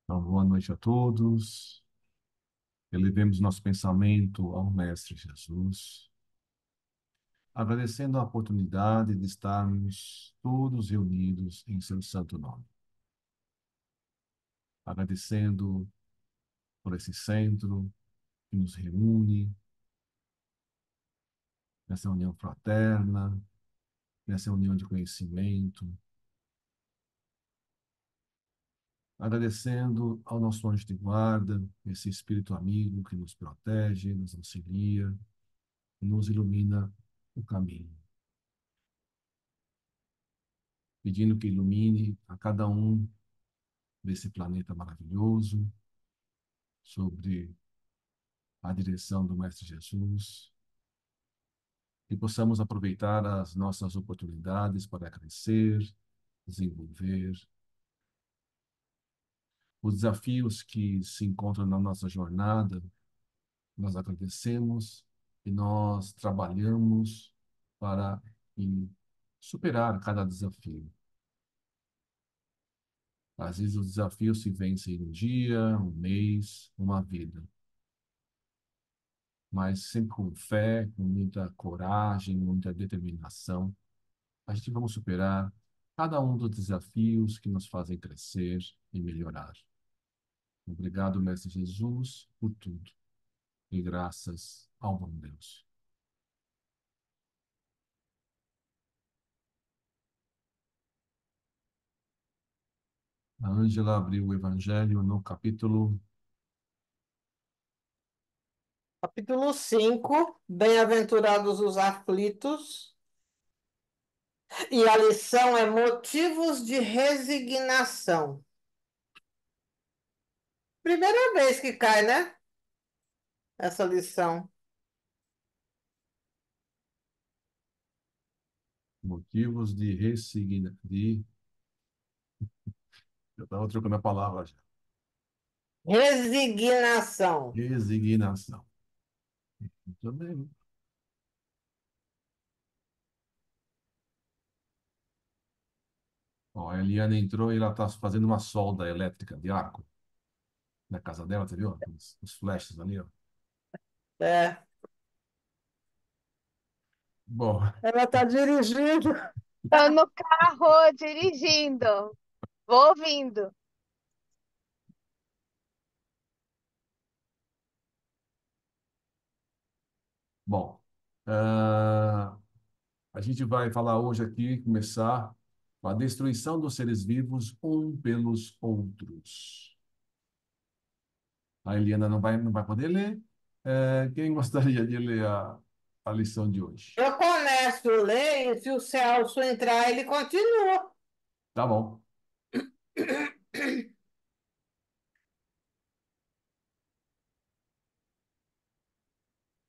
Então, boa noite a todos. Elevemos nosso pensamento ao Mestre Jesus, agradecendo a oportunidade de estarmos todos reunidos em seu santo nome. Agradecendo por esse centro que nos reúne nessa união fraterna, nessa união de conhecimento. Agradecendo ao nosso anjo de guarda, esse espírito amigo que nos protege, nos auxilia, nos ilumina o caminho. Pedindo que ilumine a cada um desse planeta maravilhoso, sobre a direção do Mestre Jesus, e possamos aproveitar as nossas oportunidades para crescer, desenvolver os desafios que se encontram na nossa jornada. Nós agradecemos e nós trabalhamos para superar cada desafio. Às vezes os desafios se vencem em um dia, um mês, uma vida, mas sempre com fé, com muita coragem, muita determinação, a gente vamos superar cada um dos desafios que nos fazem crescer e melhorar. Obrigado, Mestre Jesus, por tudo, e graças ao bom Deus. A Ângela abriu o Evangelho no capítulo. Capítulo 5. Bem-aventurados os aflitos, e a lição é motivos de resignação. Primeira vez que cai, né? Essa lição. Motivos de eu estava trocando a palavra já. Resignação. Resignação. Muito bem. Ó, a Eliana entrou e ela está fazendo uma solda elétrica de arco na casa dela, você viu? Os flashes ali, ó. É. Bom, Ela está dirigindo. Tô no carro dirigindo, vou ouvindo. bom, ah, a gente vai falar hoje aqui, começar com a destruição dos seres vivos um pelos outros. A Eliana não vai poder ler. Quem gostaria de ler a lição de hoje? Eu começo a ler e se o Celso entrar, ele continua. Tá bom.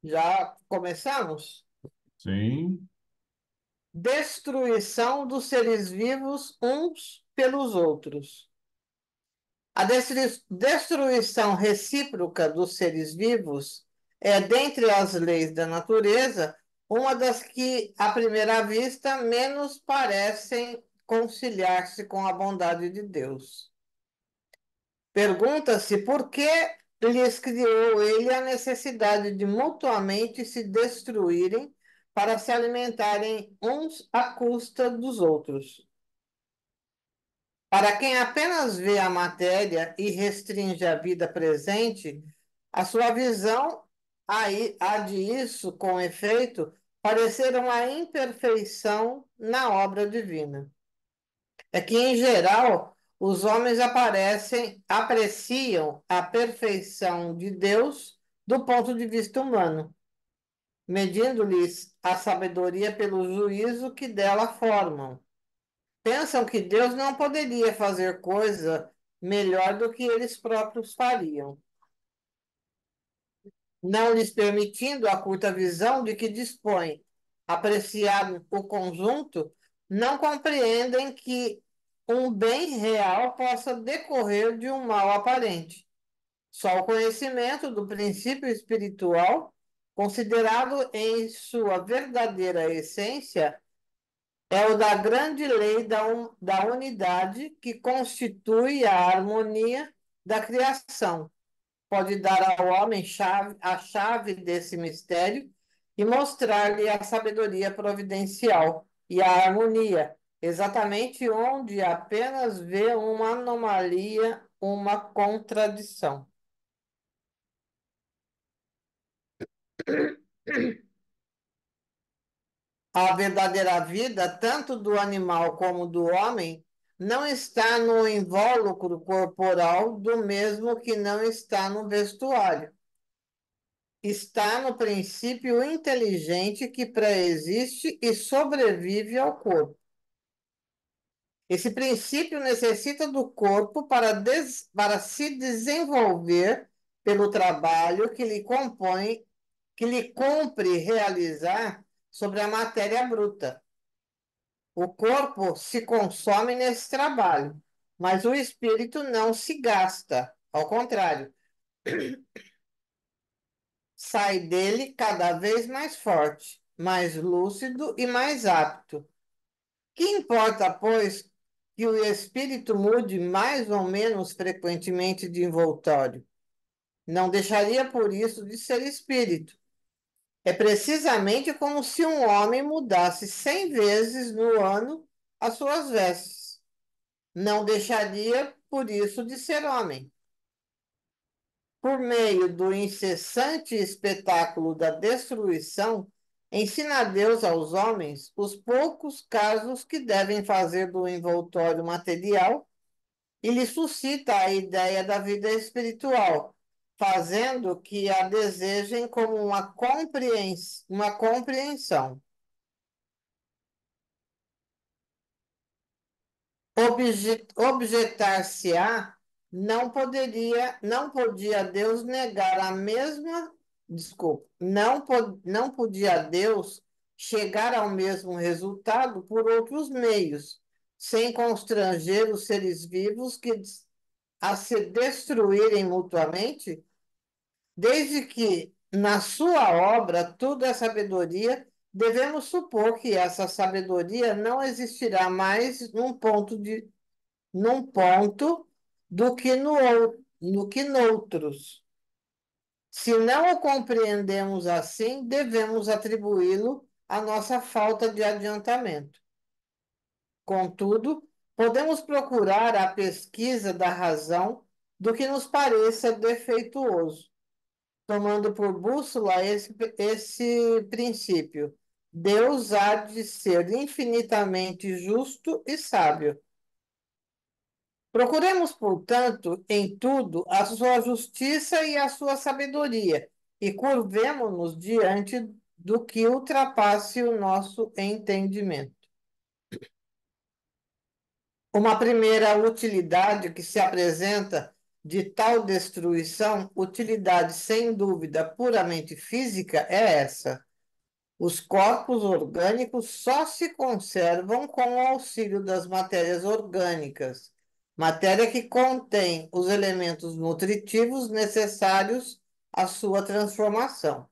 Já começamos? Sim. Destruição dos seres vivos uns pelos outros. A destruição recíproca dos seres vivos é, dentre as leis da natureza, uma das que, à primeira vista, menos parecem conciliar-se com a bondade de Deus. Pergunta-se por que lhes criou ele a necessidade de mutuamente se destruírem para se alimentarem uns à custa dos outros. Para quem apenas vê a matéria e restringe a vida presente, a sua visão há de isso, com efeito, parecer uma imperfeição na obra divina. É que, em geral, os homens apreciam a perfeição de Deus do ponto de vista humano, medindo-lhes a sabedoria pelo juízo que dela formam. Pensam que Deus não poderia fazer coisa melhor do que eles próprios fariam, não lhes permitindo a curta visão de que dispõem. Apreciar o conjunto, não compreendem que um bem real possa decorrer de um mal aparente. Só o conhecimento do princípio espiritual, considerado em sua verdadeira essência, é o da grande lei da unidade que constitui a harmonia da criação. Pode dar ao homem a chave desse mistério e mostrar-lhe a sabedoria providencial e a harmonia, exatamente onde apenas vê uma anomalia, uma contradição. A verdadeira vida, tanto do animal como do homem, não está no invólucro corporal do mesmo que não está no vestuário. Está no princípio inteligente que pré-existe e sobrevive ao corpo. Esse princípio necessita do corpo para se desenvolver pelo trabalho que lhe compõe, que lhe cumpre realizar sobre a matéria bruta. O corpo se consome nesse trabalho, mas o espírito não se gasta, ao contrário, sai dele cada vez mais forte, mais lúcido e mais apto. Que importa, pois, que o espírito mude mais ou menos frequentemente de envoltório? Não deixaria por isso de ser espírito. É precisamente como se um homem mudasse 100 vezes no ano as suas vestes. Não deixaria por isso de ser homem. Por meio do incessante espetáculo da destruição, ensina Deus aos homens os poucos casos que devem fazer do envoltório material e lhe suscita a ideia da vida espiritual, fazendo que a desejem como uma compreensão. Objetar-se-á, não podia Deus negar a mesma, desculpa, não podia Deus chegar ao mesmo resultado por outros meios, sem constranger os seres vivos a se destruírem mutuamente, desde que na sua obra tudo é sabedoria. Devemos supor que essa sabedoria não existirá mais num ponto do que no que noutros. Se não o compreendemos assim, devemos atribuí-lo à nossa falta de adiantamento. Contudo, podemos procurar a pesquisa da razão do que nos pareça defeituoso, tomando por bússola esse princípio. Deus há de ser infinitamente justo e sábio. Procuremos, portanto, em tudo a sua justiça e a sua sabedoria, e curvemo-nos diante do que ultrapasse o nosso entendimento. Uma primeira utilidade que se apresenta de tal destruição, utilidade sem dúvida puramente física, é essa: os corpos orgânicos só se conservam com o auxílio das matérias orgânicas, matéria que contém os elementos nutritivos necessários à sua transformação.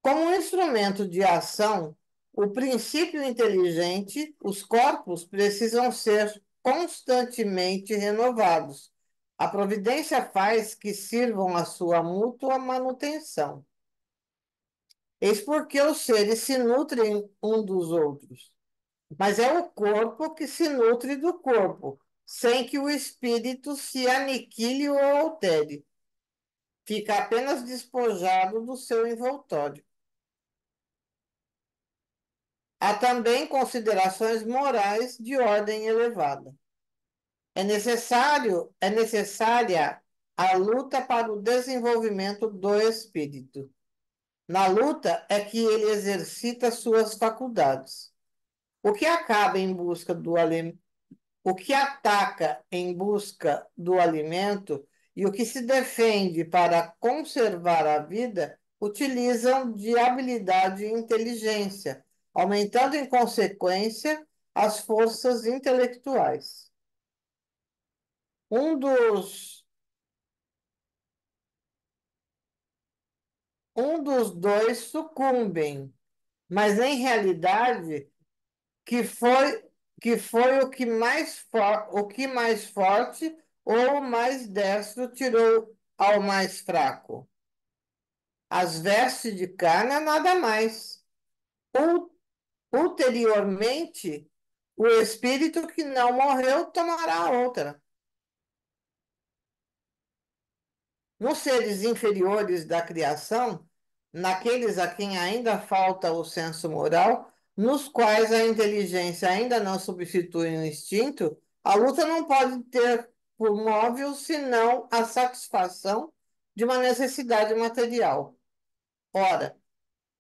Como um instrumento de ação, o princípio inteligente, os corpos precisam ser constantemente renovados. A providência faz que sirvam à sua mútua manutenção. Eis porque os seres se nutrem um dos outros. Mas é o corpo que se nutre do corpo, sem que o espírito se aniquile ou altere. Fica apenas despojado do seu envoltório. Há também considerações morais de ordem elevada. É necessária a luta para o desenvolvimento do espírito. Na luta é que ele exercita suas faculdades. O que acaba em busca do o que ataca em busca do alimento e o que se defende para conservar a vida utilizam de habilidade e inteligência, aumentando em consequência as forças intelectuais. Um dos, um dos dois sucumbem, mas em realidade que foi o que mais forte ou o mais destro tirou ao mais fraco? As vestes de carne é nada mais. Ulteriormente, o espírito que não morreu tomará a outra. Nos seres inferiores da criação, naqueles a quem ainda falta o senso moral, nos quais a inteligência ainda não substitui o instinto, a luta não pode ter por móvel senão a satisfação de uma necessidade material. Ora,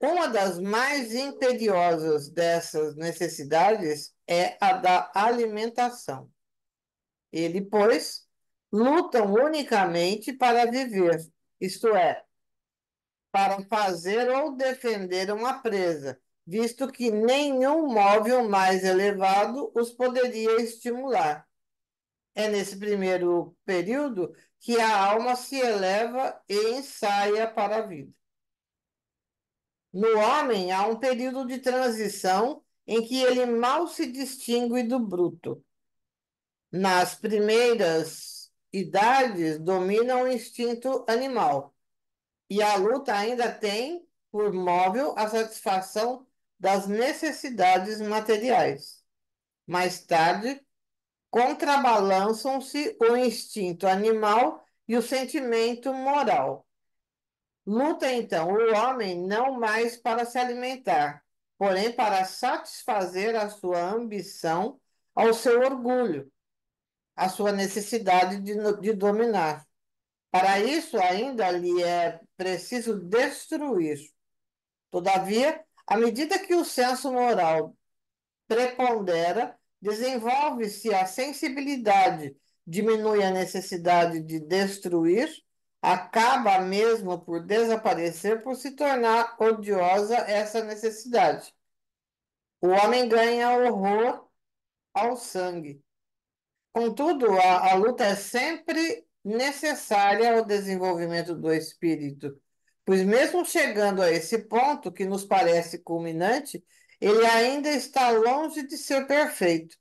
uma das mais imperiosas dessas necessidades é a da alimentação. Ele, pois, lutam unicamente para viver, isto é, para fazer ou defender uma presa, visto que nenhum móvel mais elevado os poderia estimular. É nesse primeiro período que a alma se eleva e ensaia para a vida. No homem, há um período de transição em que ele mal se distingue do bruto. Nas primeiras idades, domina o instinto animal, e a luta ainda tem por móvel a satisfação das necessidades materiais. Mais tarde, contrabalançam-se o instinto animal e o sentimento moral. Luta, então, o homem não mais para se alimentar, porém para satisfazer a sua ambição, ao seu orgulho, a sua necessidade de dominar. Para isso, ainda lhe é preciso destruir. Todavia, à medida que o senso moral prepondera, desenvolve-se a sensibilidade, diminui a necessidade de destruir, acaba mesmo por desaparecer, por se tornar odiosa essa necessidade. O homem ganha horror ao sangue. Contudo, a luta é sempre necessária ao desenvolvimento do espírito, pois mesmo chegando a esse ponto que nos parece culminante, ele ainda está longe de ser perfeito.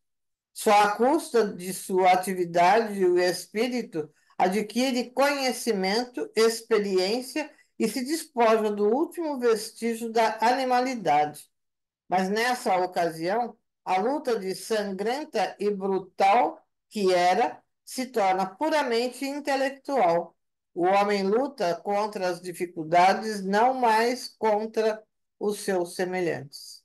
Só à custa de sua atividade, o espírito adquire conhecimento, experiência e se despoja do último vestígio da animalidade. Mas nessa ocasião, a luta de sangrenta e brutal que era se torna puramente intelectual. O homem luta contra as dificuldades, não mais contra os seus semelhantes.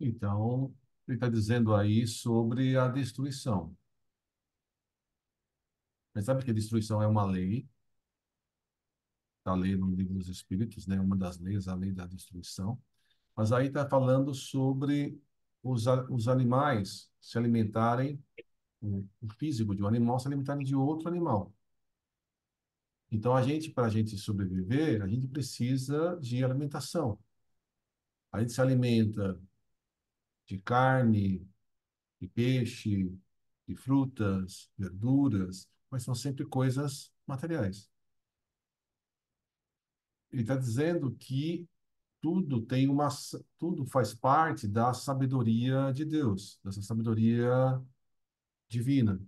Então, ele está dizendo aí sobre a destruição. Mas sabe que a destruição é uma lei, está lei no livro dos Espíritos, né? Uma das leis, a lei da destruição. Mas aí está falando sobre os animais se alimentarem, o físico de um animal se alimentarem de outro animal. Então, para a gente sobreviver, a gente precisa de alimentação. A gente se alimenta de carne, de peixe, de frutas, verduras, mas são sempre coisas materiais. Ele está dizendo que tudo faz parte da sabedoria de Deus, dessa sabedoria divina,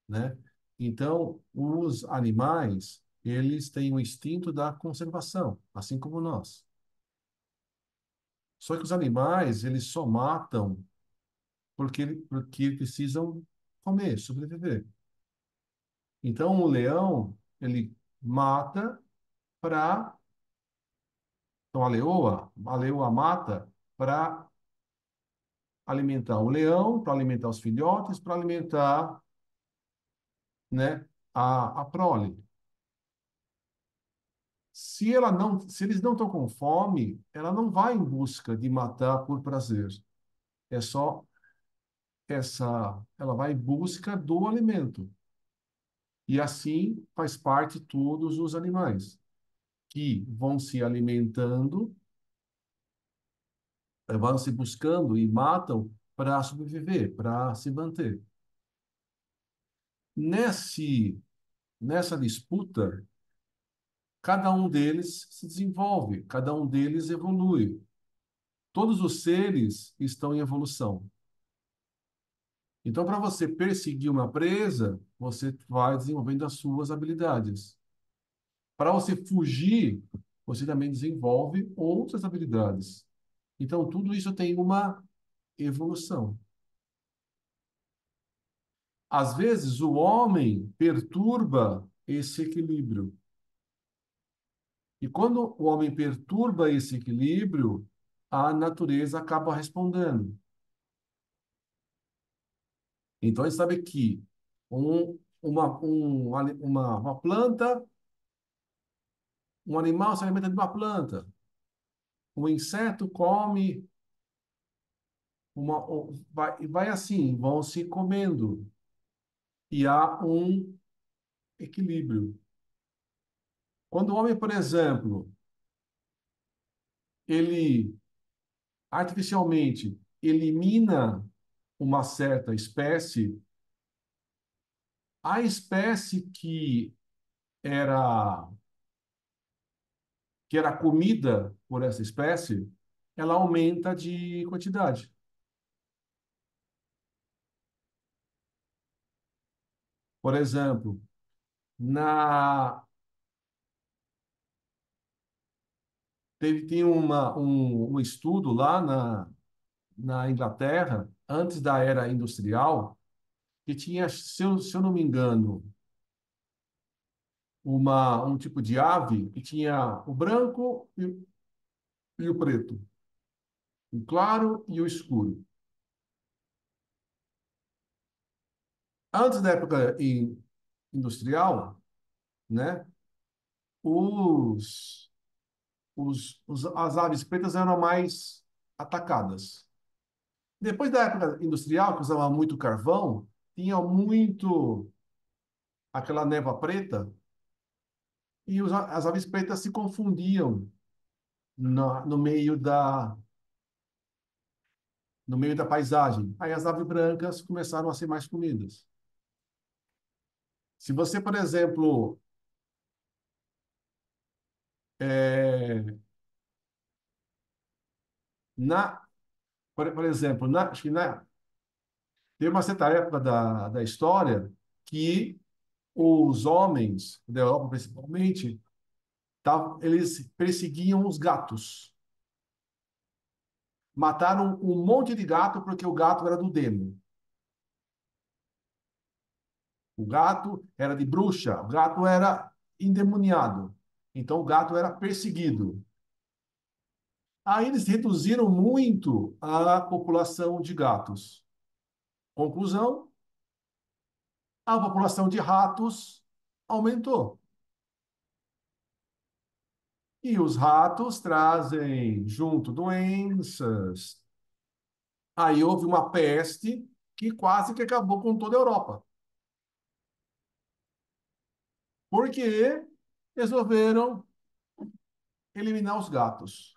né? Então, os animais, eles têm o instinto da conservação, assim como nós. Só que os animais, eles só matam porque precisam comer, sobreviver. Então, o leão, ele mata para... Então, a leoa mata para alimentar o leão, para alimentar os filhotes, para alimentar, né, a prole. Se eles não estão com fome, ela não vai em busca de matar por prazer. É só ela vai em busca do alimento. E assim faz parte todos os animais que vão se alimentando, vão se buscando e matam para sobreviver, para se manter. Nessa disputa, cada um deles se desenvolve, cada um deles evolui. Todos os seres estão em evolução. Então, para você perseguir uma presa, você vai desenvolvendo as suas habilidades. Para você fugir, você também desenvolve outras habilidades. Então, tudo isso tem uma evolução. Às vezes, o homem perturba esse equilíbrio. E quando o homem perturba esse equilíbrio, a natureza acaba respondendo. Então, a gente sabe que uma planta, um animal se alimenta de uma planta. Um inseto come vai assim, vão se comendo. E há um equilíbrio. Quando o homem, por exemplo, ele artificialmente elimina uma certa espécie, a espécie era que era comida por essa espécie, ela aumenta de quantidade. Por exemplo, na tem um estudo lá na Inglaterra, antes da era industrial, que tinha, se eu não me engano, um tipo de ave que tinha o branco e o preto, o claro e o escuro. Antes da época industrial, né, os, as aves pretas eram mais atacadas. Depois da época industrial, que usava muito carvão, tinha muito aquela névoa preta e as aves pretas se confundiam no meio no meio da paisagem. Aí as aves brancas começaram a ser mais comidas. Se você, por exemplo, é, na, por exemplo, acho que tem uma certa época da história que os homens, da Europa principalmente, eles perseguiam os gatos. Mataram um monte de gato porque o gato era do demo. O gato era de bruxa, o gato era endemoniado. Então o gato era perseguido. Aí eles reduziram muito a população de gatos. Conclusão, a população de ratos aumentou. E os ratos trazem junto doenças. Aí houve uma peste que quase que acabou com toda a Europa. Porque resolveram eliminar os gatos.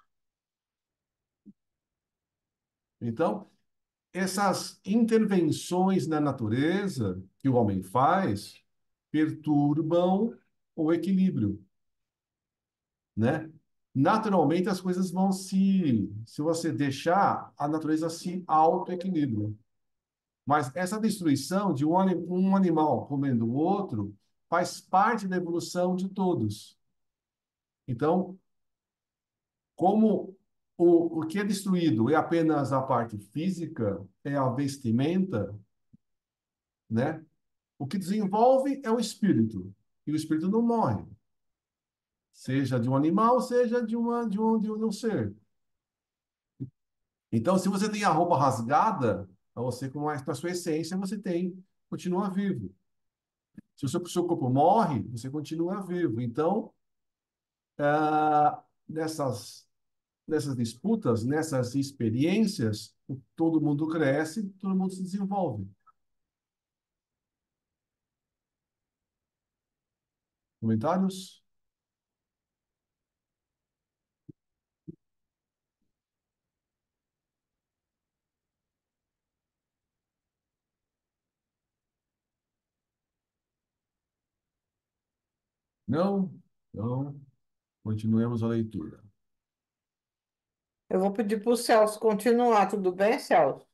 Então, essas intervenções na natureza que o homem faz perturbam o equilíbrio, né? Naturalmente, as coisas vão se você deixar, a natureza se auto-equilibra. Mas essa destruição de um animal comendo o outro faz parte da evolução de todos. Então, como o que é destruído é apenas a parte física, é a vestimenta, né? O que desenvolve é o espírito. E o espírito não morre, seja de um animal, seja de um ser. Então, se você tem a roupa rasgada, você, com a sua essência, você continua vivo. Se o seu corpo morre, você continua vivo. Então, nessas disputas, nessas experiências, todo mundo cresce, todo mundo se desenvolve. Comentários? Não? Não. Continuemos a leitura. Eu vou pedir para o Celso continuar, tudo bem, Celso?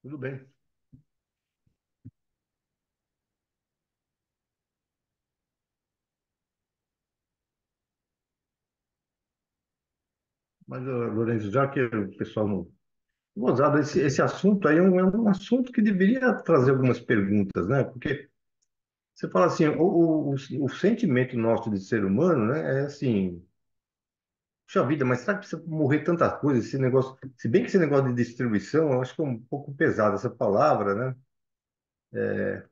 Tudo bem. Mas, Lourenço, já que o pessoal não. Gozado, esse assunto aí é um assunto que deveria trazer algumas perguntas, né? Porque você fala assim, o sentimento nosso de ser humano, né? É assim, puxa vida, mas será que precisa morrer tanta coisa? Esse negócio, se bem que esse negócio de distribuição, eu acho que é um pouco pesado essa palavra, né?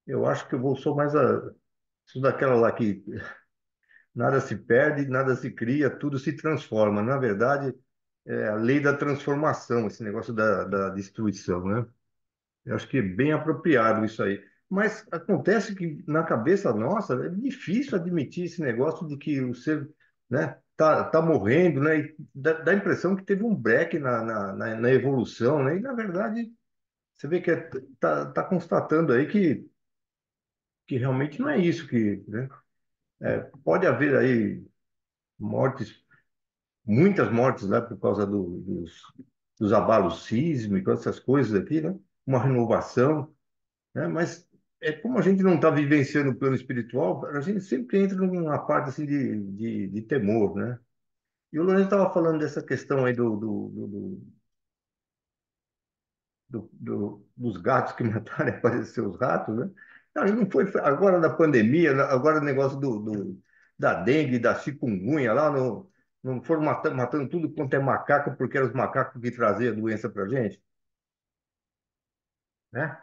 Eu acho que eu vou só mais isso daquela lá que nada se perde, nada se cria, tudo se transforma. Na verdade, é a lei da transformação, esse negócio da destruição, né? Eu acho que é bem apropriado isso aí. Mas acontece que na cabeça nossa é difícil admitir esse negócio de que o ser, né, tá morrendo, né? E dá a impressão que teve um break na evolução, né? E na verdade você vê que tá constatando aí que realmente não é isso que, né? Pode haver aí mortes, muitas mortes, né, por causa dos abalos sísmicos, essas coisas aqui, né? Uma renovação, né? Mas é como a gente não está vivenciando o plano espiritual, a gente sempre entra numa parte assim de temor, né? E o Lourenço estava falando dessa questão aí dos gatos que mataram e apareceu os ratos, né? Não, e não foi agora na pandemia, agora o negócio da dengue, da chikungunya lá, não foram matando tudo quanto é macaco, porque eram os macacos que traziam a doença para gente, né?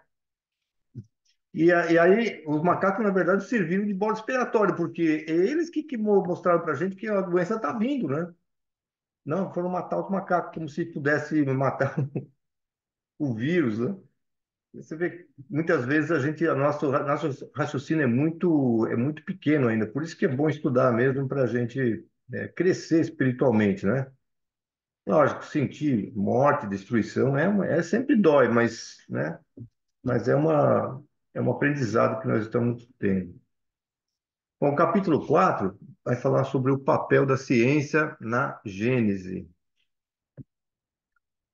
E aí, os macacos, na verdade, serviram de bode expiatório, porque é eles que mostraram para a gente que a doença está vindo, né? Não, foram matar os macacos, como se pudesse matar o vírus, né? Você vê que muitas vezes nosso raciocínio é muito pequeno ainda, por isso que é bom estudar mesmo para a gente crescer espiritualmente, né? Lógico, sentir morte, destruição é sempre dói, mas é um aprendizado que nós estamos tendo. Bom, o capítulo 4 vai falar sobre o papel da ciência na Gênese.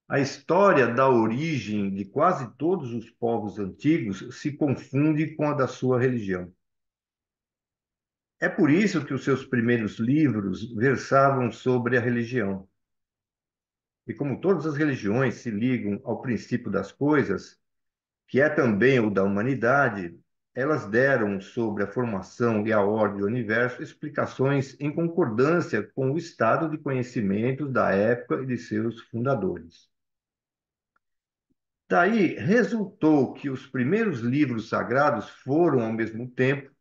A história da origem de quase todos os povos antigos se confunde com a da sua religião. É por isso que os seus primeiros livros versavam sobre a religião. E como todas as religiões se ligam ao princípio das coisas, que é também o da humanidade, elas deram sobre a formação e a ordem do universo explicações em concordância com o estado de conhecimento da época e de seus fundadores. Daí resultou que os primeiros livros sagrados foram, ao mesmo tempo,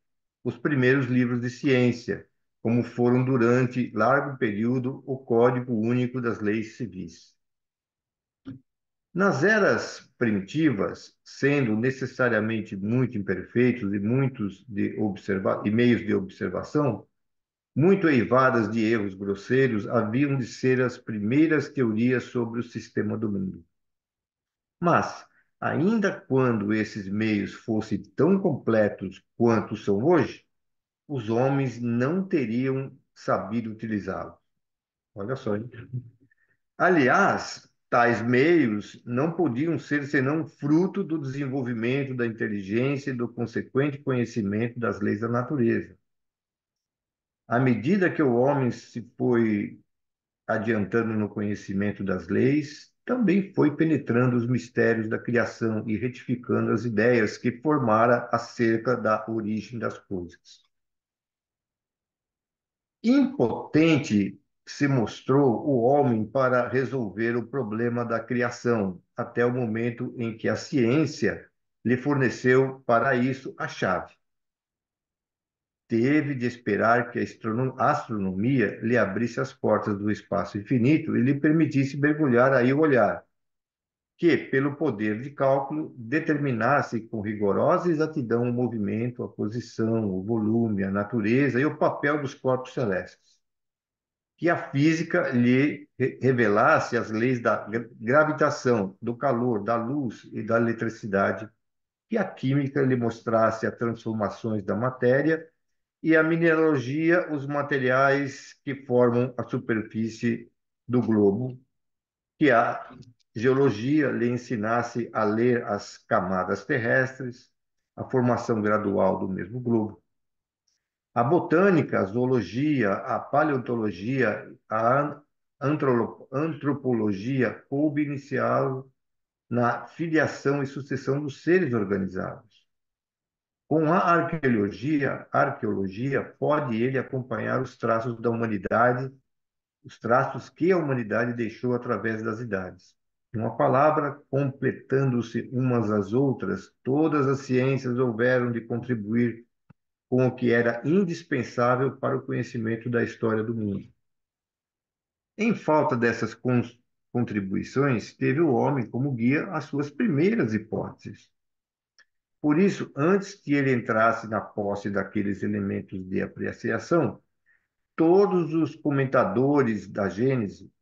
os primeiros livros de ciência, como foram durante largo período o Código Único das Leis Civis. Nas eras primitivas, sendo necessariamente muito imperfeitos e meios de observação, muito eivadas de erros grosseiros, haviam de ser as primeiras teorias sobre o sistema do mundo. Mas, ainda quando esses meios fossem tão completos quanto são hoje, os homens não teriam sabido utilizá-los. Olha só, hein? Aliás, tais meios não podiam ser senão fruto do desenvolvimento da inteligência e do consequente conhecimento das leis da natureza. À medida que o homem se foi adiantando no conhecimento das leis, também foi penetrando os mistérios da criação e retificando as ideias que formara acerca da origem das coisas. Impotente se mostrou o homem para resolver o problema da criação, até o momento em que a ciência lhe forneceu para isso a chave. Teve de esperar que a astronomia lhe abrisse as portas do espaço infinito e lhe permitisse mergulhar aí o olhar, que, pelo poder de cálculo, determinasse com rigorosa exatidão o movimento, a posição, o volume, a natureza e o papel dos corpos celestes. Que a física lhe revelasse as leis da gravitação, do calor, da luz e da eletricidade, que a química lhe mostrasse as transformações da matéria e a mineralogia os materiais que formam a superfície do globo, que a geologia lhe ensinasse a ler as camadas terrestres, a formação gradual do mesmo globo. A botânica, a zoologia, a paleontologia, a antropologia coube inicial na filiação e sucessão dos seres organizados. Com a arqueologia pode ele acompanhar os traços da humanidade, os traços que a humanidade deixou através das idades. Em uma palavra, completando-se umas às outras, todas as ciências houveram de contribuir com o que era indispensável para o conhecimento da história do mundo. Em falta dessas contribuições, teve o homem como guia as suas primeiras hipóteses. Por isso, antes que ele entrasse na posse daqueles elementos de apreciação, todos os comentadores da Gênese,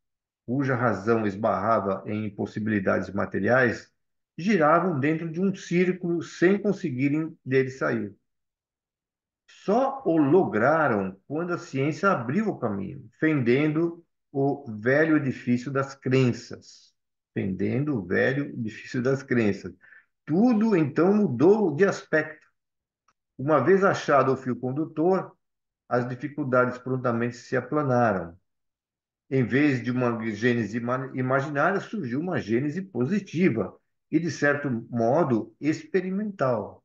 cuja razão esbarrava em impossibilidades materiais, giravam dentro de um círculo sem conseguirem dele sair. Só o lograram quando a ciência abriu o caminho, fendendo o velho edifício das crenças. Fendendo o velho edifício das crenças. Tudo então mudou de aspecto. Uma vez achado o fio condutor, as dificuldades prontamente se aplanaram. Em vez de uma gênese imaginária, surgiu uma gênese positiva e, de certo modo, experimental.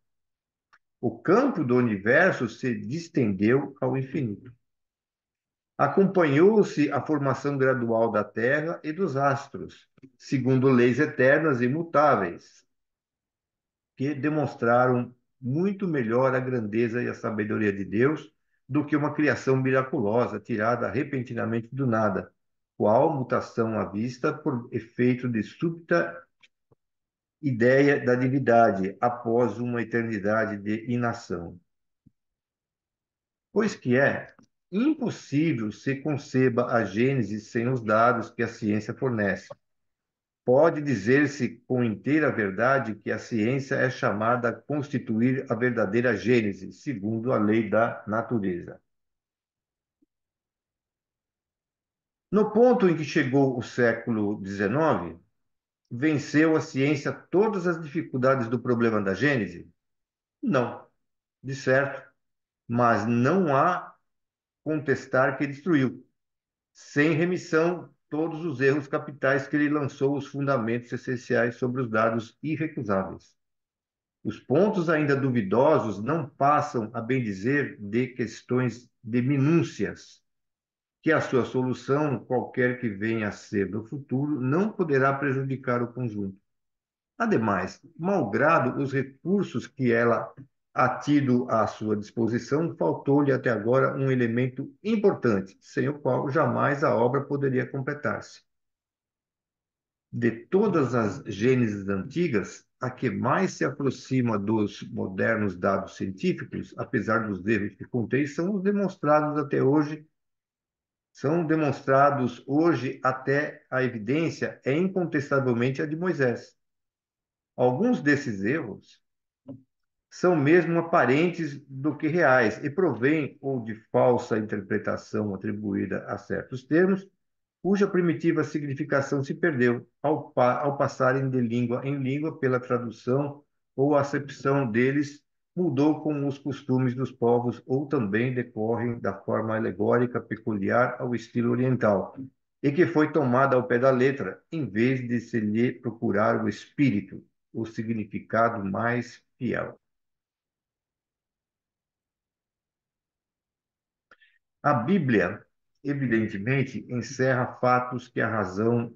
O campo do universo se distendeu ao infinito. Acompanhou-se a formação gradual da Terra e dos astros, segundo leis eternas e imutáveis, que demonstraram muito melhor a grandeza e a sabedoria de Deus do que uma criação miraculosa tirada repentinamente do nada, qual mutação à vista por efeito de súbita ideia da divindade após uma eternidade de inação. Pois que é impossível se conceba a Gênese sem os dados que a ciência fornece. Pode dizer-se com inteira verdade que a ciência é chamada a constituir a verdadeira Gênese, segundo a lei da natureza. No ponto em que chegou o século XIX, venceu a ciência todas as dificuldades do problema da Gênese? Não, de certo, mas não há contestar que destruiu, sem remissão, todos os erros capitais que ele lançou os fundamentos essenciais sobre os dados irrecusáveis. Os pontos ainda duvidosos não passam, a bem dizer, de questões de minúcias, que a sua solução, qualquer que venha a ser no futuro, não poderá prejudicar o conjunto. Ademais, malgrado os recursos que ela ha tido à sua disposição, faltou-lhe até agora um elemento importante, sem o qual jamais a obra poderia completar-se. De todas as gêneses antigas, a que mais se aproxima dos modernos dados científicos, apesar dos erros que contém, são demonstrados hoje até a evidência é incontestavelmente a de Moisés. Alguns desses erros são mesmo aparentes do que reais e provêm ou de falsa interpretação atribuída a certos termos, cuja primitiva significação se perdeu ao passarem de língua em língua pela tradução ou a acepção deles mudou com os costumes dos povos ou também decorrem da forma alegórica peculiar ao estilo oriental e que foi tomada ao pé da letra, em vez de se lhe procurar o espírito, o significado mais fiel. A Bíblia, evidentemente, encerra fatos que a razão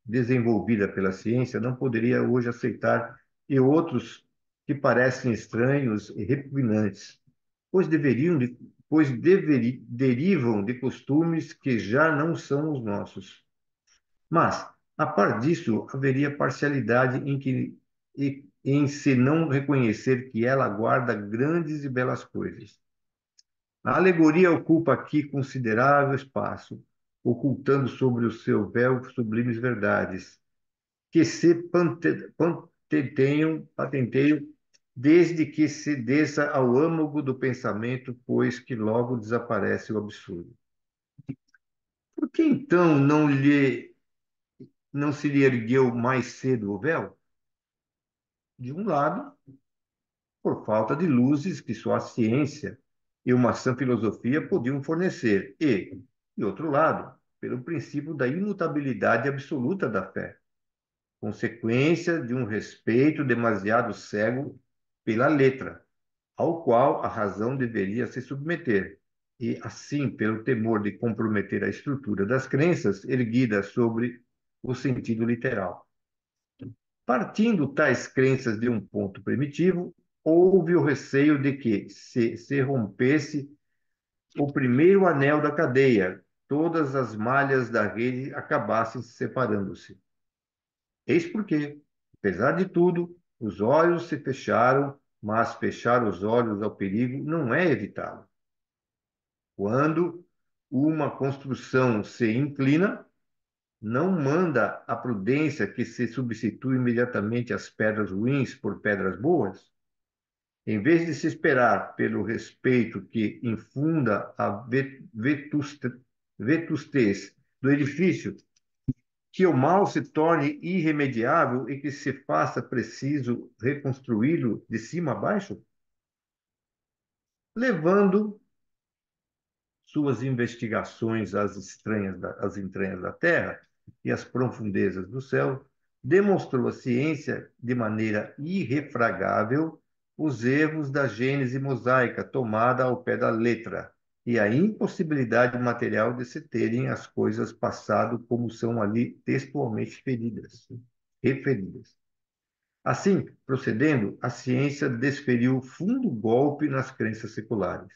desenvolvida pela ciência não poderia hoje aceitar e outros que parecem estranhos e repugnantes, derivam de costumes que já não são os nossos. Mas, a par disso, haveria parcialidade em se não reconhecer que ela guarda grandes e belas coisas. A alegoria ocupa aqui considerável espaço, ocultando sobre o seu véu sublimes verdades, que se patenteiam, desde que se desça ao âmago do pensamento, pois que logo desaparece o absurdo. Por que então não se lhe ergueu mais cedo o véu? De um lado, por falta de luzes que só a ciência e uma sã filosofia podiam fornecer, e, de outro lado, pelo princípio da imutabilidade absoluta da fé, consequência de um respeito demasiado cego pela letra, ao qual a razão deveria se submeter, e, assim, pelo temor de comprometer a estrutura das crenças erguidas sobre o sentido literal. Partindo tais crenças de um ponto primitivo, houve o receio de que, se rompesse o primeiro anel da cadeia, todas as malhas da rede acabassem separando-se. Eis porque, apesar de tudo, os olhos se fecharam, mas fechar os olhos ao perigo não é evitá-lo. Quando uma construção se inclina, não manda a prudência que se substitui imediatamente as pedras ruins por pedras boas? Em vez de se esperar pelo respeito que infunda a vetustez do edifício, que o mal se torne irremediável e que se faça preciso reconstruí-lo de cima a baixo? Levando suas investigações às entranhas da Terra e às profundezas do céu, demonstrou a ciência de maneira irrefragável os erros da gênese mosaica tomada ao pé da letra e a impossibilidade material de se terem as coisas passado como são ali textualmente referidas. Assim, procedendo, a ciência desferiu fundo golpe nas crenças seculares.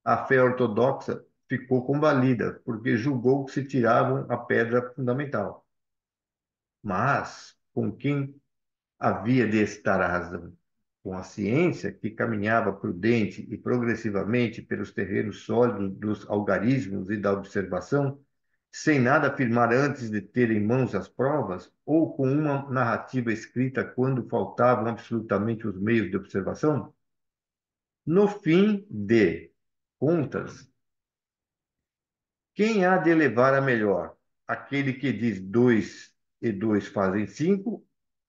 A fé ortodoxa ficou combalida, porque julgou que se tiravam a pedra fundamental. Mas com quem havia de estar a razão? Com a ciência, que caminhava prudente e progressivamente pelos terrenos sólidos dos algarismos e da observação, sem nada afirmar antes de ter em mãos as provas, ou com uma narrativa escrita quando faltavam absolutamente os meios de observação? No fim de contas, quem há de levar a melhor? Aquele que diz 2 e 2 fazem 5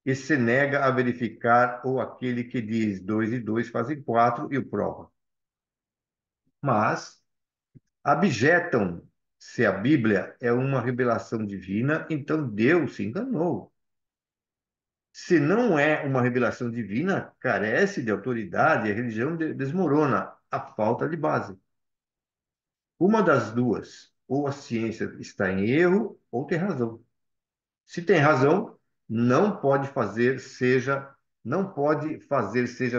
e se nega a verificar, ou aquele que diz 2 e 2 fazem 4 e o prova. Mas abjetam se a Bíblia é uma revelação divina, então Deus se enganou. Se não é uma revelação divina, carece de autoridade, a religião desmorona, a falta de base. Uma das duas, ou a ciência está em erro, ou tem razão. Se tem razão, não pode fazer seja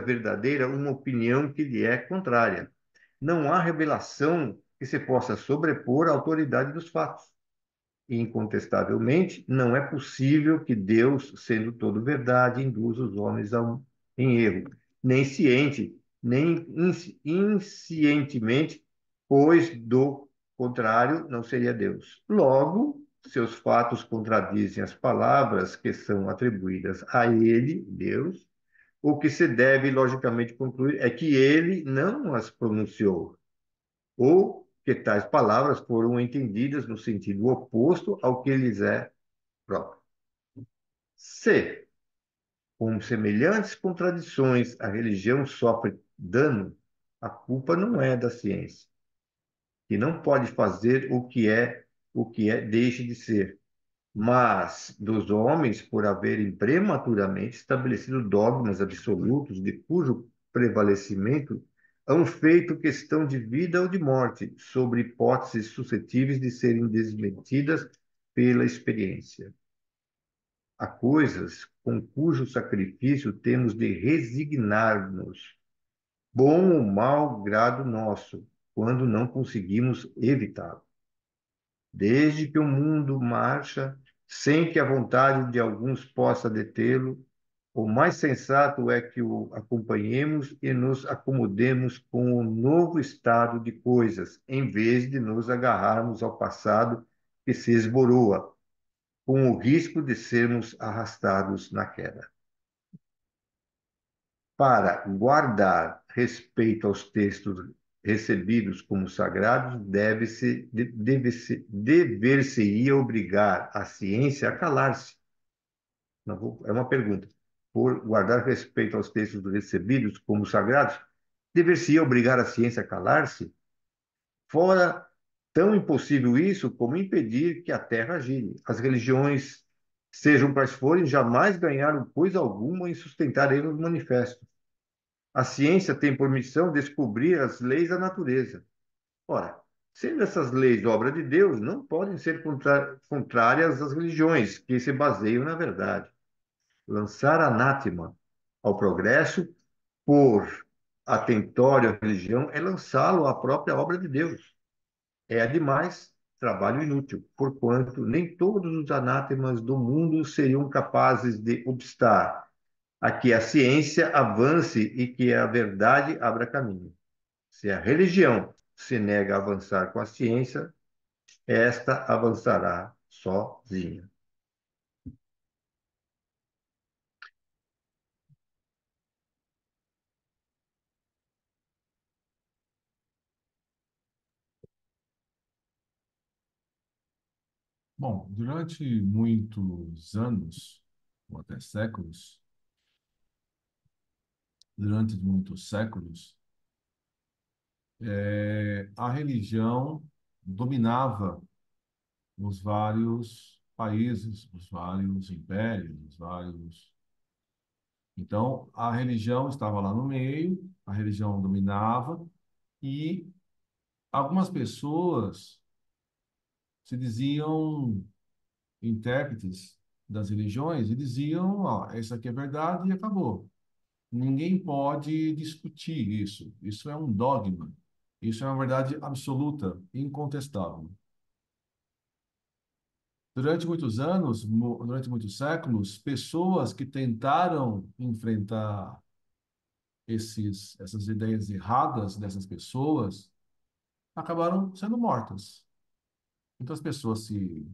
verdadeira uma opinião que lhe é contrária. Não há revelação que se possa sobrepor à autoridade dos fatos. Incontestavelmente, não é possível que Deus, sendo todo verdade, induza os homens em erro, nem ciente, nem inscientemente, pois do contrário não seria Deus. Logo, seus fatos contradizem as palavras que são atribuídas a ele, Deus. O que se deve logicamente concluir é que ele não as pronunciou, ou que tais palavras foram entendidas no sentido oposto ao que lhes é próprio. Se, com semelhantes contradições, a religião sofre dano, a culpa não é da ciência, que não pode fazer o que é deixe de ser, mas dos homens por haverem prematuramente estabelecido dogmas absolutos de cujo prevalecimento hão feito questão de vida ou de morte, sobre hipóteses suscetíveis de serem desmentidas pela experiência. Há coisas com cujo sacrifício temos de resignar-nos, bom ou mau grado nosso, quando não conseguimos evitá-lo. Desde que o mundo marcha, sem que a vontade de alguns possa detê-lo, o mais sensato é que o acompanhemos e nos acomodemos com o novo estado de coisas, em vez de nos agarrarmos ao passado que se esboroa, com o risco de sermos arrastados na queda. para guardar respeito aos textos recebidos como sagrados, dever-se-ia obrigar a ciência a calar-se. É uma pergunta. Por guardar respeito aos textos recebidos como sagrados, dever-se-ia obrigar a ciência a calar-se? Fora tão impossível isso como impedir que a terra gire. As religiões, sejam quais forem, jamais ganharam coisa alguma em sustentar eles os manifestos. A ciência tem por missão descobrir as leis da natureza. Ora, sendo essas leis obra de Deus, não podem ser contrárias às religiões, que se baseiam na verdade. Lançar anátema ao progresso por atentório à religião é lançá-lo à própria obra de Deus. É, ademais, trabalho inútil, porquanto nem todos os anátemas do mundo seriam capazes de obstar a que a ciência avance e que a verdade abra caminho. Se a religião se nega a avançar com a ciência, esta avançará sozinha. Bom, durante muitos anos, ou até séculos, durante muitos séculos, a religião dominava os vários países, os vários impérios, os vários. Então, a religião estava lá no meio, a religião dominava, e algumas pessoas se diziam intérpretes das religiões e diziam, ó, isso aqui é verdade e acabou. Ninguém pode discutir isso. Isso é um dogma. Isso é uma verdade absoluta, incontestável. Durante muitos anos, durante muitos séculos, pessoas que tentaram enfrentar essas ideias erradas dessas pessoas acabaram sendo mortas. Então as pessoas se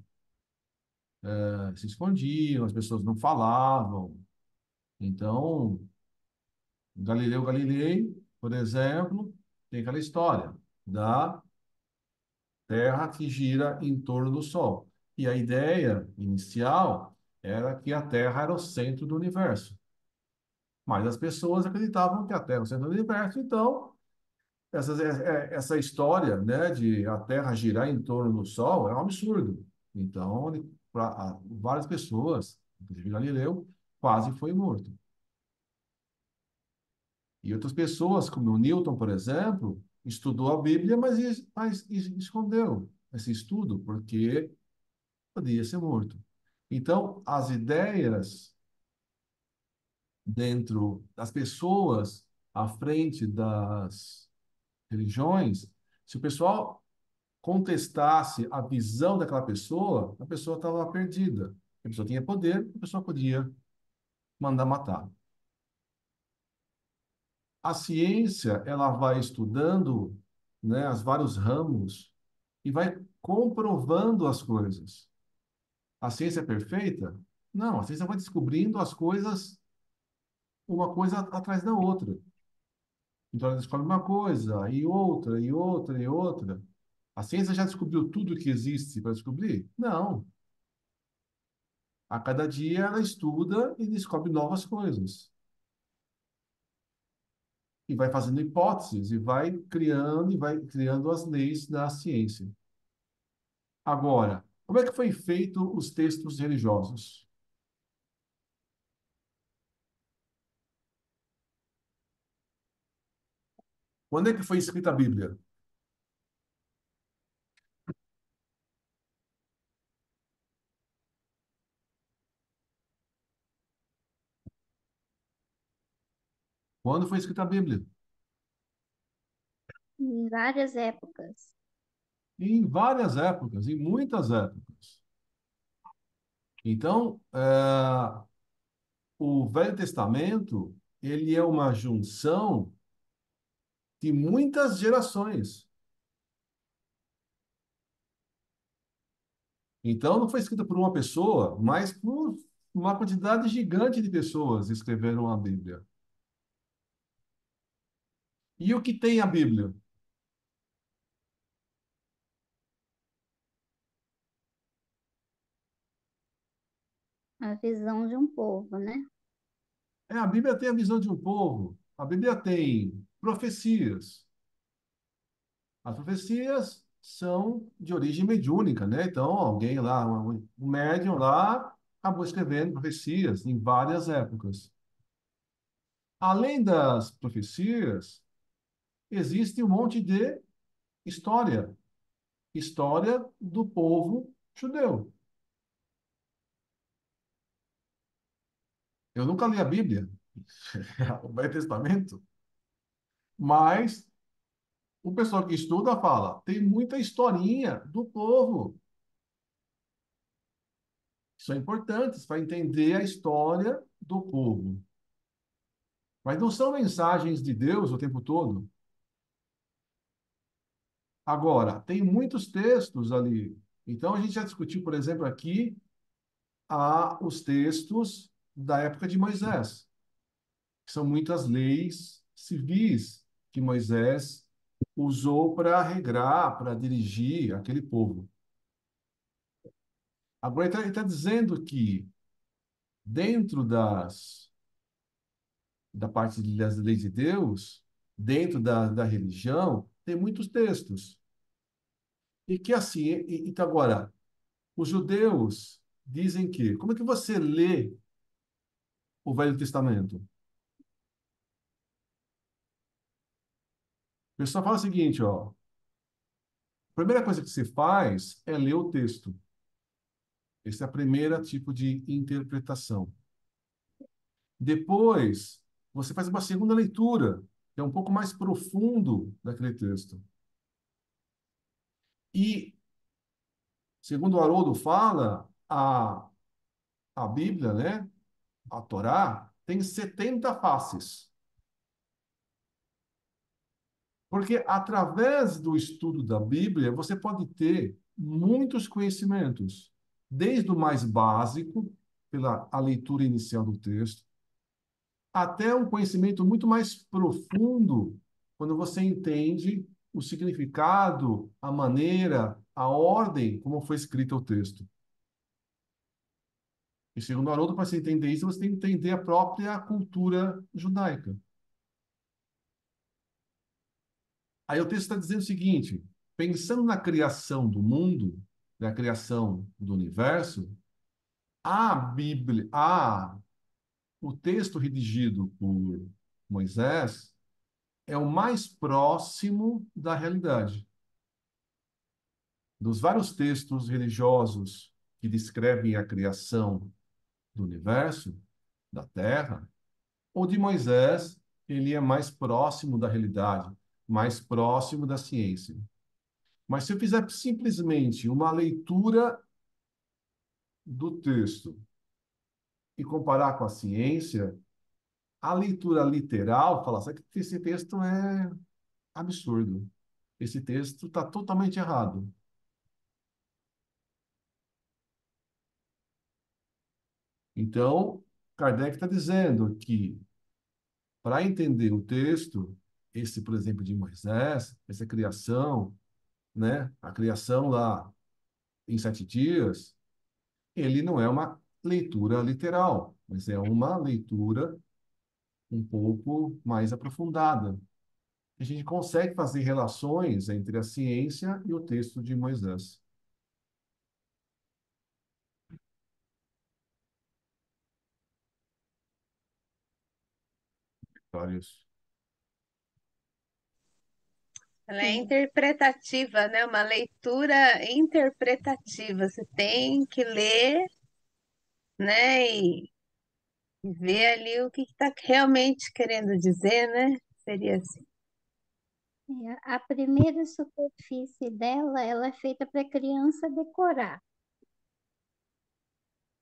escondiam, as pessoas não falavam. Então, Galileu Galilei, por exemplo, tem aquela história da Terra que gira em torno do Sol. E a ideia inicial era que a Terra era o centro do universo. Mas as pessoas acreditavam que a Terra é o centro do universo, então essa história, né, de a Terra girar em torno do Sol é um absurdo. Então, várias pessoas, inclusive Galileu, quase foi morto. E outras pessoas, como o Newton, por exemplo, estudou a Bíblia, mas escondeu esse estudo, porque podia ser morto. Então, as ideias dentro das pessoas à frente das religiões, se o pessoal contestasse a visão daquela pessoa, a pessoa estava perdida. A pessoa tinha poder, a pessoa podia mandar matar. A ciência, ela vai estudando, né, os vários ramos e vai comprovando as coisas. A ciência é perfeita? Não, a ciência vai descobrindo as coisas, uma coisa atrás da outra. Então ela descobre uma coisa, e outra, e outra, e outra. A ciência já descobriu tudo que existe para descobrir? Não. A cada dia ela estuda e descobre novas coisas. E vai fazendo hipóteses, e vai criando as leis da ciência. Agora, como é que foi feito os textos religiosos? Quando é que foi escrita a Bíblia? Quando foi escrita a Bíblia? Em várias épocas. Em várias épocas, em muitas épocas. Então, o Velho Testamento, ele é uma junção de muitas gerações. Então, não foi escrito por uma pessoa, mas por uma quantidade gigante de pessoas escreveram a Bíblia. E o que tem a Bíblia? A visão de um povo, né? A Bíblia tem a visão de um povo. A Bíblia tem profecias. As profecias são de origem mediúnica, né? Então, alguém lá, um médium lá, acabou escrevendo profecias em várias épocas. Além das profecias, existe um monte de história. História do povo judeu. Eu nunca li a Bíblia, o Velho Testamento, mas o pessoal que estuda fala, tem muita historinha do povo. São importantes para entender a história do povo. Mas não são mensagens de Deus o tempo todo. Agora, tem muitos textos ali. Então, a gente já discutiu, por exemplo, aqui, os textos da época de Moisés, que são muitas leis civis que Moisés usou para regrar, para dirigir aquele povo. Agora, ele está dizendo que, dentro da parte das leis de Deus, dentro da religião, tem muitos textos. E que assim, então agora, os judeus dizem que, como é que você lê o Velho Testamento? O pessoal fala o seguinte, ó, a primeira coisa que você faz é ler o texto. Esse é o primeiro tipo de interpretação. Depois, você faz uma segunda leitura, que é um pouco mais profundo daquele texto. E, segundo o Haroldo fala, a Bíblia, né, a Torá, tem 70 faces. Porque através do estudo da Bíblia, você pode ter muitos conhecimentos, desde o mais básico, pela a leitura inicial do texto, até um conhecimento muito mais profundo, quando você entende o significado, a maneira, a ordem como foi escrito o texto. E segundo Haroldo, para você entender isso, você tem que entender a própria cultura judaica. Aí o texto está dizendo o seguinte: pensando na criação do mundo, na criação do universo, a Bíblia, o texto redigido por Moisés é o mais próximo da realidade. Dos vários textos religiosos que descrevem a criação do universo, da Terra, o de Moisés, ele é mais próximo da realidade, mais próximo da ciência. Mas se eu fizer simplesmente uma leitura do texto e comparar com a ciência, a leitura literal fala assim, que esse texto é absurdo. Esse texto está totalmente errado. Então, Kardec está dizendo que, para entender o texto, esse, por exemplo, de Moisés, essa criação, né, a criação lá em 7 dias, ele não é uma leitura literal, mas é uma leitura um pouco mais aprofundada. A gente consegue fazer relações entre a ciência e o texto de Moisés. Vários. Ela é interpretativa, né? Uma leitura interpretativa. Você tem que ler, né? E ver ali o que está realmente querendo dizer, né? Seria assim. A primeira superfície dela, ela é feita para criança decorar.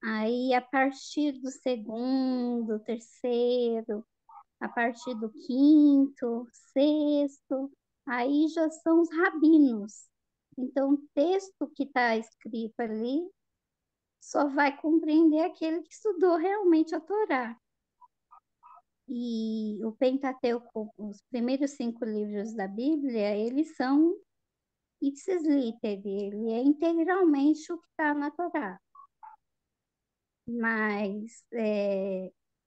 Aí, a partir do segundo, terceiro, a partir do quinto, sexto, aí já são os rabinos. Então, o texto que está escrito ali só vai compreender aquele que estudou realmente a Torá. E o Pentateuco, os primeiros 5 livros da Bíblia, eles são ipsis literi, ele é integralmente o que está na Torá. Mas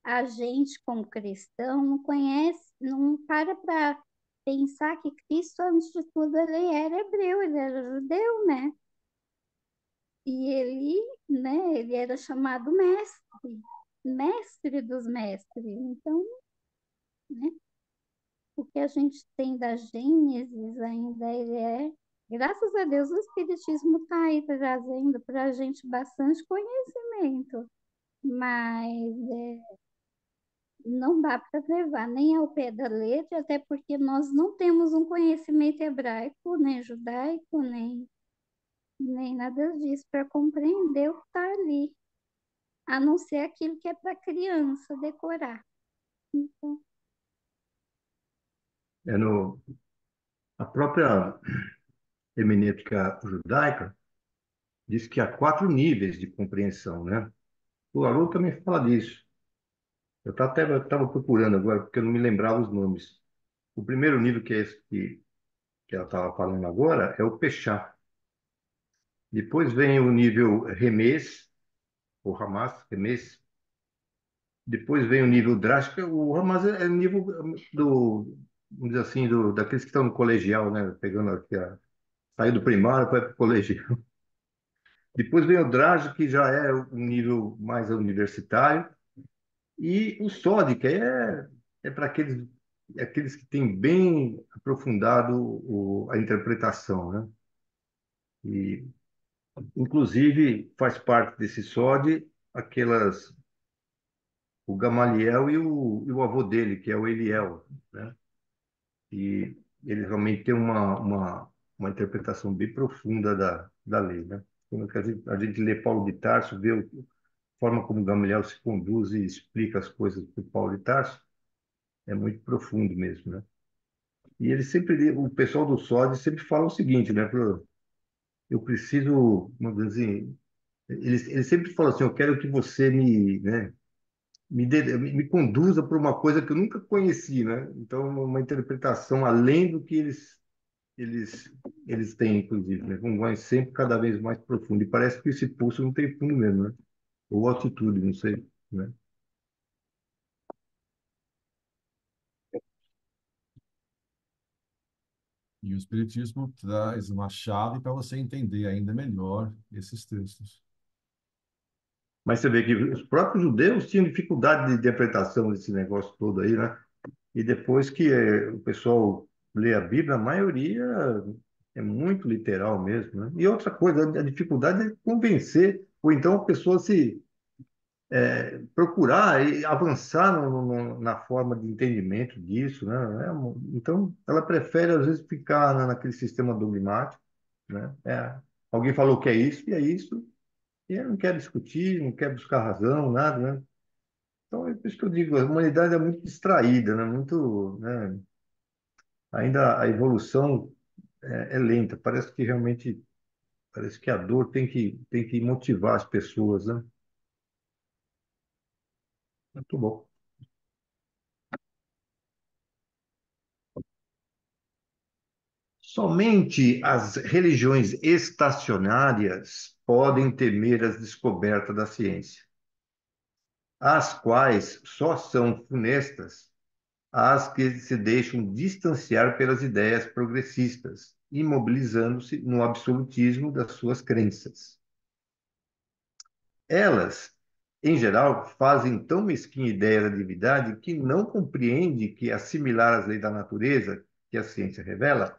a gente, como cristão, não conhece, não para pensar que Cristo, antes de tudo, ele era hebreu, ele era judeu, né? E ele, né, ele era chamado mestre, mestre dos mestres. Então, né, o que a gente tem da Gênesis ainda ele graças a Deus, o Espiritismo está aí trazendo para a gente bastante conhecimento, mas não dá para levar nem ao pé da letra, até porque nós não temos um conhecimento hebraico, nem judaico, nem nada disso para compreender o que está ali, a não ser aquilo que é para criança decorar. Então, A própria hermenêutica judaica diz que há 4 níveis de compreensão, né? O Haroldo também fala disso. Eu estava procurando agora, porque eu não me lembrava os nomes. O primeiro nível, que é esse que ela estava falando agora, é o Peshá. Depois vem o nível Remês, ou Hamas, Remês. Depois vem o nível drástico. O Hamas é o nível vamos dizer assim, daqueles que estão no colegial, né? Pegando aqui saiu do primário para o colegial. Depois vem o drástico, que já é um nível mais universitário. E o SOD, que é para aqueles que têm bem aprofundado a interpretação, né? E, inclusive, faz parte desse SOD o Gamaliel e o avô dele, que é o Eliel, né? E ele realmente tem uma interpretação bem profunda da lei, né? Quando a gente lê Paulo de Tarso, vê a forma como Gamaliel se conduz e explica as coisas para Paulo de Tarso, é muito profundo mesmo, né? E ele sempre, o pessoal do SOD sempre fala o seguinte, né? Eu preciso, vamos dizer assim, ele sempre fala assim, eu quero que você né, me conduza para uma coisa que eu nunca conheci, né? Então, uma interpretação além do que eles, eles têm, inclusive, né? Vai sempre cada vez mais profundo. E parece que esse pulso não tem fundo mesmo, né? Ou altitude, não sei, né? E o Espiritismo traz uma chave para você entender ainda melhor esses textos. Mas você vê que os próprios judeus tinham dificuldade de interpretação desse negócio todo aí, né? E depois que o pessoal lê a Bíblia, a maioria é muito literal mesmo, né? E outra coisa, a dificuldade é convencer, ou então a pessoa se procurar e avançar na forma de entendimento disso, né? Então, ela prefere, às vezes, ficar naquele sistema dogmático, né? Alguém falou que é isso, e ela não quer discutir, não quer buscar razão, nada, né? Então, é por isso que eu digo, a humanidade é muito distraída, né? Muito, né? Ainda a evolução é lenta. Parece que a dor tem que motivar as pessoas, né? Muito bom. Somente as religiões estacionárias podem temer as descobertas da ciência, as quais só são funestas às que se deixam distanciar pelas ideias progressistas, imobilizando-se no absolutismo das suas crenças. Elas, em geral, fazem tão mesquinha ideia da divindade que não compreende que assimilar as leis da natureza, que a ciência revela,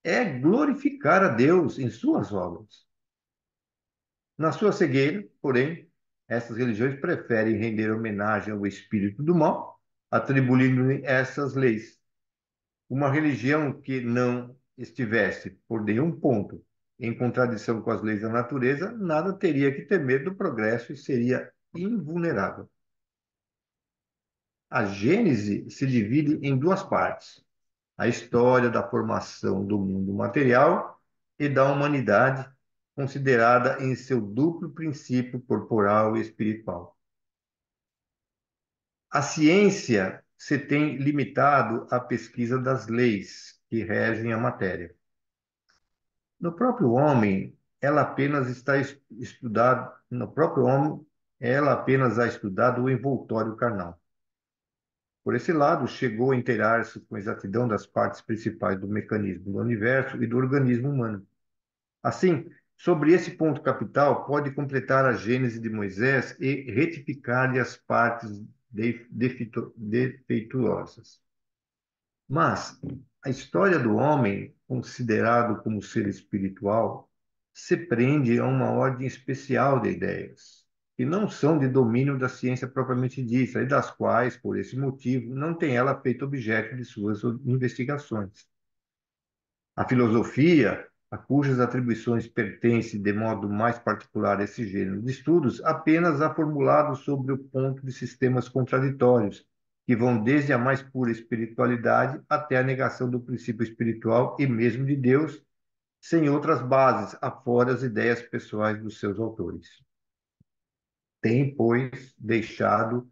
é glorificar a Deus em suas obras. Na sua cegueira, porém, essas religiões preferem render homenagem ao espírito do mal, atribuindo-lhe essas leis. Uma religião que não estivesse, por nenhum ponto, em contradição com as leis da natureza, nada teria que temer do progresso e seria invulnerável. A Gênese se divide em 2 partes: a história da formação do mundo material e da humanidade, considerada em seu duplo princípio corporal e espiritual. A ciência se tem limitado à pesquisa das leis que regem a matéria. No próprio homem, ela apenas está estudado, no próprio homem, ela apenas ha estudado o envoltório carnal. Por esse lado, chegou a inteirar-se com exatidão das partes principais do mecanismo do universo e do organismo humano. Assim, sobre esse ponto capital, pode completar a Gênese de Moisés e retificar-lhe as partes defeituosas. Mas a história do homem, considerado como ser espiritual, se prende a uma ordem especial de ideias, que não são de domínio da ciência propriamente dita, e das quais, por esse motivo, não tem ela feito objeto de suas investigações. A filosofia, a cujas atribuições pertencem de modo mais particular a esse gênero de estudos, apenas há formulado sobre o ponto de sistemas contraditórios, que vão desde a mais pura espiritualidade até a negação do princípio espiritual e mesmo de Deus, sem outras bases, afora as ideias pessoais dos seus autores. Tem, pois, deixado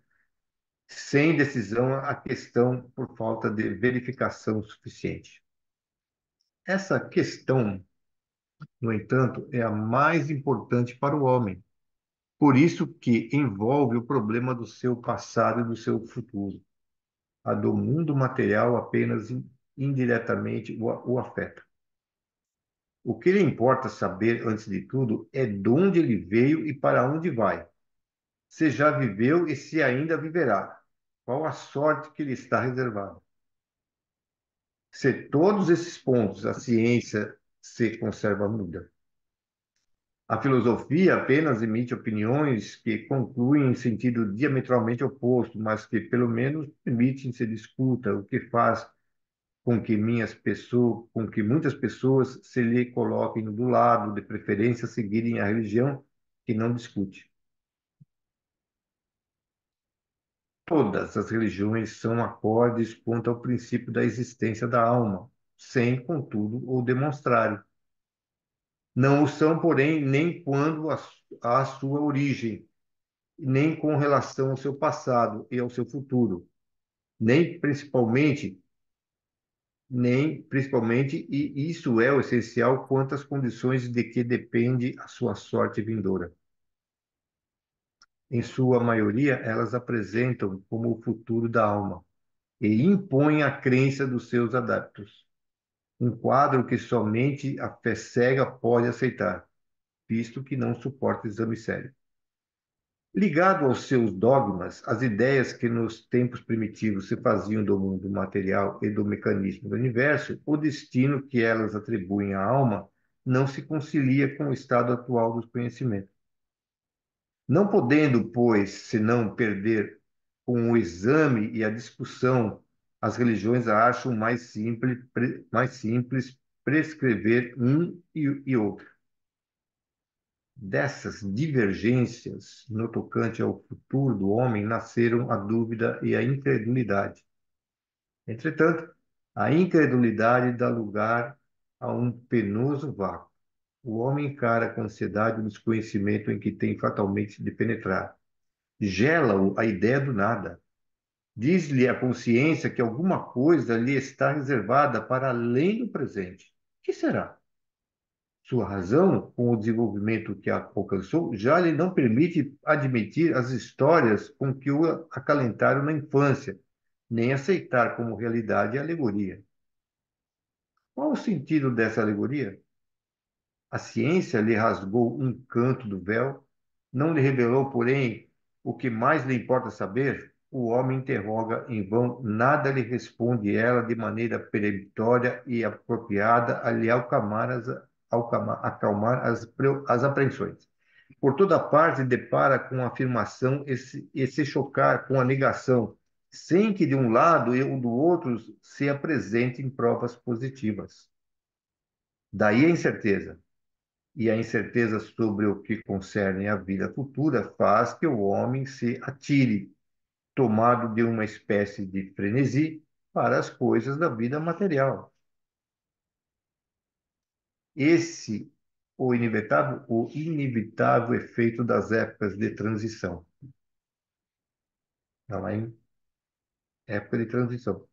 sem decisão a questão por falta de verificação suficiente. Essa questão, no entanto, é a mais importante para o homem. Por isso que envolve o problema do seu passado e do seu futuro. A do mundo material apenas indiretamente o afeta. O que lhe importa saber, antes de tudo, é de onde ele veio e para onde vai. Se já viveu e se ainda viverá. Qual a sorte que lhe está reservada? Se todos esses pontos a ciência se conserva muda. A filosofia apenas emite opiniões que concluem em sentido diametralmente oposto, mas que, pelo menos, permitem se discuta, o que faz com que muitas pessoas se lhe coloquem do lado, de preferência seguirem a religião que não discute. Todas as religiões são acordes quanto ao princípio da existência da alma, sem, contudo, o demonstrarem. Não o são, porém, nem quando à sua origem, nem com relação ao seu passado e ao seu futuro, nem principalmente, e isso é o essencial quanto às condições de que depende a sua sorte vindoura. Em sua maioria, elas apresentam como o futuro da alma e impõem a crença dos seus adeptos. Um quadro que somente a fé cega pode aceitar, visto que não suporta exame sério. Ligado aos seus dogmas, as ideias que nos tempos primitivos se faziam do mundo material e do mecanismo do universo, o destino que elas atribuem à alma não se concilia com o estado atual dos conhecimentos. Não podendo, pois, senão perder com o exame e a discussão, as religiões acham mais simples prescrever um e outro. Dessas divergências no tocante ao futuro do homem nasceram a dúvida e a incredulidade. Entretanto, a incredulidade dá lugar a um penoso vácuo. O homem encara com ansiedade o desconhecimento em que tem fatalmente de penetrar. Gela-o a ideia do nada. Diz-lhe a consciência que alguma coisa lhe está reservada para além do presente. O que será? Sua razão, com o desenvolvimento que a alcançou, já lhe não permite admitir as histórias com que o acalentaram na infância, nem aceitar como realidade a alegoria. Qual o sentido dessa alegoria? A ciência lhe rasgou um canto do véu, não lhe revelou, porém, o que mais lhe importa saber? O homem interroga em vão, nada lhe responde ela de maneira peremptória e apropriada a lhe acalmar as apreensões. Por toda parte depara com a afirmação e se chocar com a negação, sem que de um lado e do outro se apresentem provas positivas. Daí a incerteza. E a incerteza sobre o que concerne à vida futura faz que o homem se atire, tomado de uma espécie de frenesi, para as coisas da vida material. Esse o inevitável efeito das épocas de transição. Tá lá em época de transição.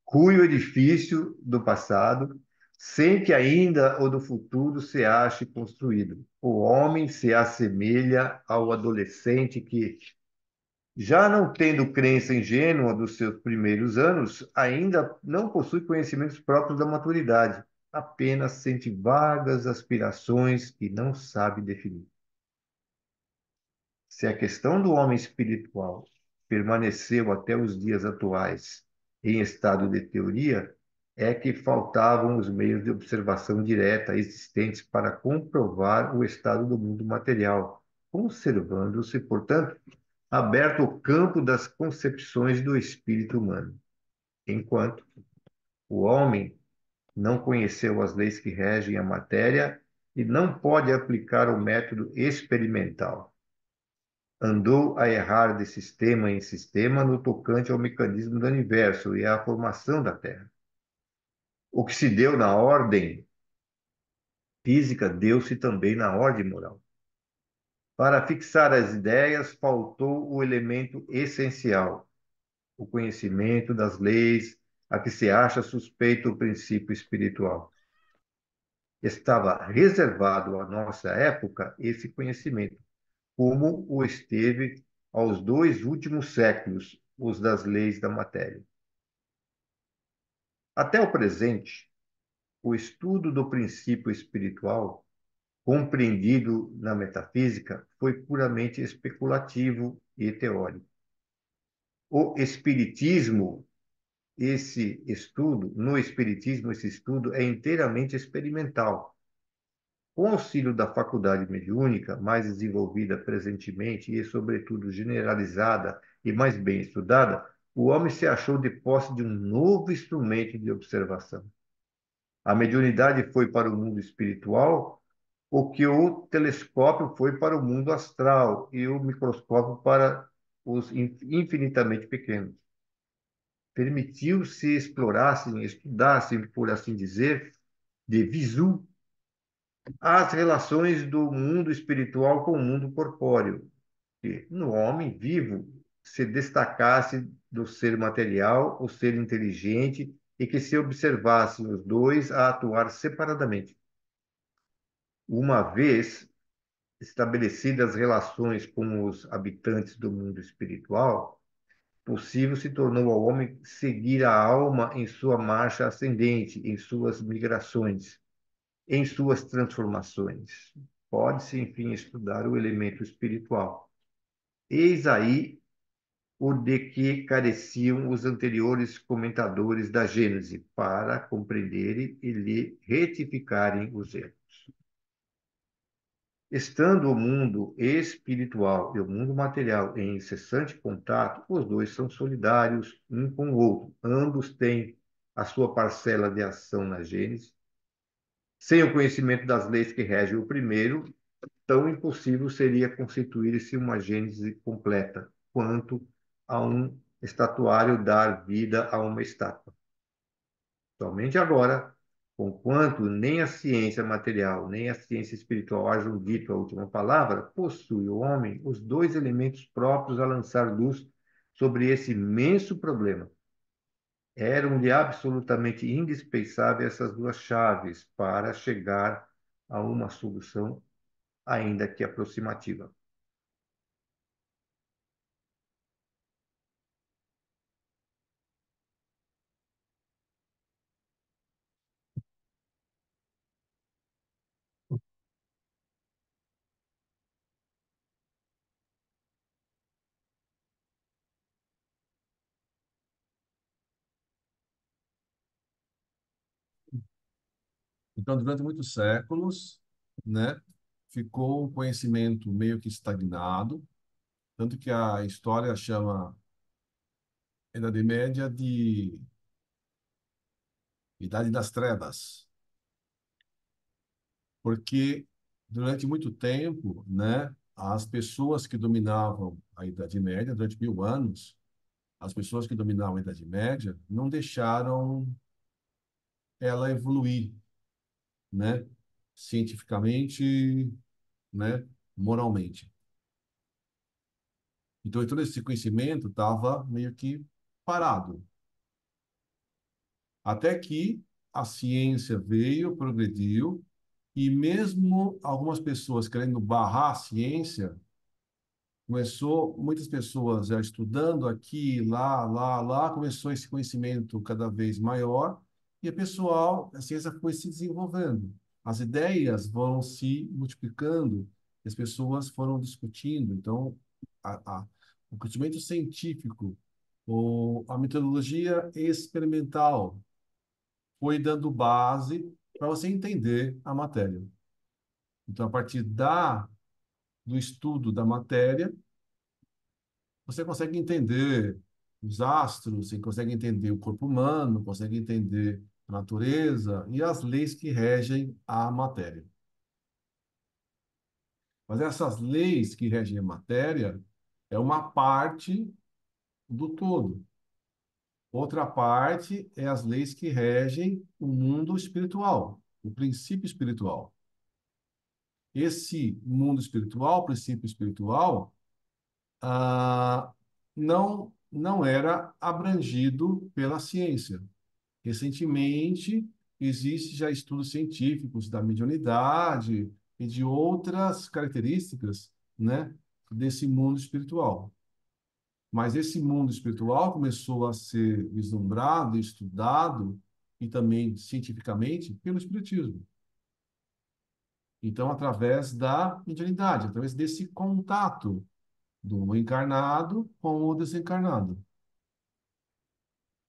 Cui o edifício do passado, sem que ainda o do futuro se ache construído. O homem se assemelha ao adolescente que, já não tendo crença ingênua dos seus primeiros anos, ainda não possui conhecimentos próprios da maturidade, apenas sente vagas aspirações que não sabe definir. Se a questão do homem espiritual permaneceu até os dias atuais em estado de teoria, é que faltavam os meios de observação direta existentes para comprovar o estado do mundo material, conservando-se, portanto, aberto o campo das concepções do espírito humano. Enquanto o homem não conheceu as leis que regem a matéria e não pode aplicar o método experimental, andou a errar de sistema em sistema no tocante ao mecanismo do universo e à formação da Terra. O que se deu na ordem física deu-se também na ordem moral. Para fixar as ideias, faltou o elemento essencial, o conhecimento das leis a que se acha suspeito o princípio espiritual. Estava reservado à nossa época esse conhecimento, como o esteve aos dois últimos séculos, os das leis da matéria. Até o presente, o estudo do princípio espiritual, compreendido na metafísica, foi puramente especulativo e teórico. O espiritismo, no espiritismo, esse estudo é inteiramente experimental. Com auxílio da faculdade mediúnica, mais desenvolvida presentemente e, sobretudo, generalizada e mais bem estudada, o homem se achou de posse de um novo instrumento de observação. A mediunidade foi para o mundo espiritual o que o telescópio foi para o mundo astral e o microscópio para os infinitamente pequenos. Permitiu-se explorassem, estudassem, por assim dizer, de visu, as relações do mundo espiritual com o mundo corpóreo, que no homem vivo se destacasse do ser material, o ser inteligente, e que se observassem os dois a atuar separadamente. Uma vez estabelecidas as relações com os habitantes do mundo espiritual, possível se tornou ao homem seguir a alma em sua marcha ascendente, em suas migrações, em suas transformações. Pode-se, enfim, estudar o elemento espiritual. Eis aí o de que careciam os anteriores comentadores da Gênese, para compreenderem e lhe retificarem os erros. Estando o mundo espiritual e o mundo material em incessante contato, os dois são solidários um com o outro. Ambos têm a sua parcela de ação na Gênese. Sem o conhecimento das leis que regem o primeiro, tão impossível seria constituir-se uma Gênese completa, quanto a um estatuário dar vida a uma estátua. Somente agora, conquanto nem a ciência material, nem a ciência espiritual hajam dito a última palavra, possui o homem os dois elementos próprios a lançar luz sobre esse imenso problema. Eram-lhe absolutamente indispensáveis essas duas chaves para chegar a uma solução, ainda que aproximativa. Então, durante muitos séculos, né, ficou um conhecimento meio que estagnado, tanto que a história chama a Idade Média de Idade das Trevas, porque durante muito tempo, né, as pessoas que dominavam a Idade Média, durante 1000 anos, as pessoas que dominavam a Idade Média não deixaram ela evoluir, né, cientificamente, né, moralmente. Então, todo esse conhecimento estava meio que parado. Até que a ciência veio, progrediu, e mesmo algumas pessoas querendo barrar a ciência, começou muitas pessoas já estudando aqui, lá, começou esse conhecimento cada vez maior, e a ciência foi se desenvolvendo. As ideias vão se multiplicando, as pessoas foram discutindo. Então, o conhecimento científico, a metodologia experimental foi dando base para você entender a matéria. Então, a partir do estudo da matéria, você consegue entender os astros, você consegue entender o corpo humano, consegue entender a natureza e as leis que regem a matéria. Mas essas leis que regem a matéria é uma parte do todo. Outra parte é as leis que regem o mundo espiritual, o princípio espiritual. Esse mundo espiritual, princípio espiritual, ah, não era abrangido pela ciência. Recentemente, existe já estudos científicos da mediunidade e de outras características, né, desse mundo espiritual. Mas esse mundo espiritual começou a ser vislumbrado, estudado e também cientificamente pelo espiritismo. Então, através da mediunidade, através desse contato do encarnado com o desencarnado.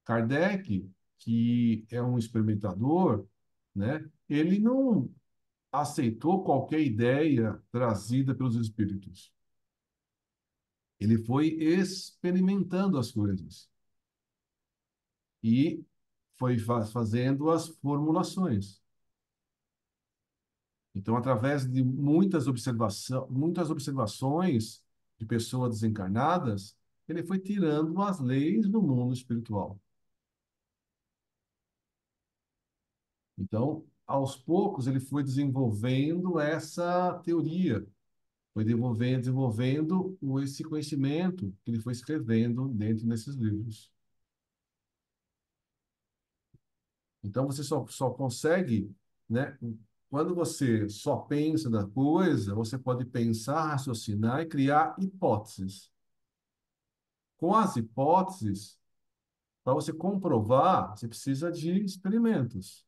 Kardec, que é um experimentador, né, ele não aceitou qualquer ideia trazida pelos espíritos. Ele foi experimentando as coisas e foi fazendo as formulações. Então, através de muitas observações de pessoas desencarnadas, ele foi tirando as leis do mundo espiritual. Então, aos poucos, ele foi desenvolvendo essa teoria, foi desenvolvendo esse conhecimento que ele foi escrevendo dentro desses livros. Então, você só consegue, né? Quando você só pensa na coisa, você pode pensar, raciocinar e criar hipóteses. Com as hipóteses, para você comprovar, você precisa de experimentos,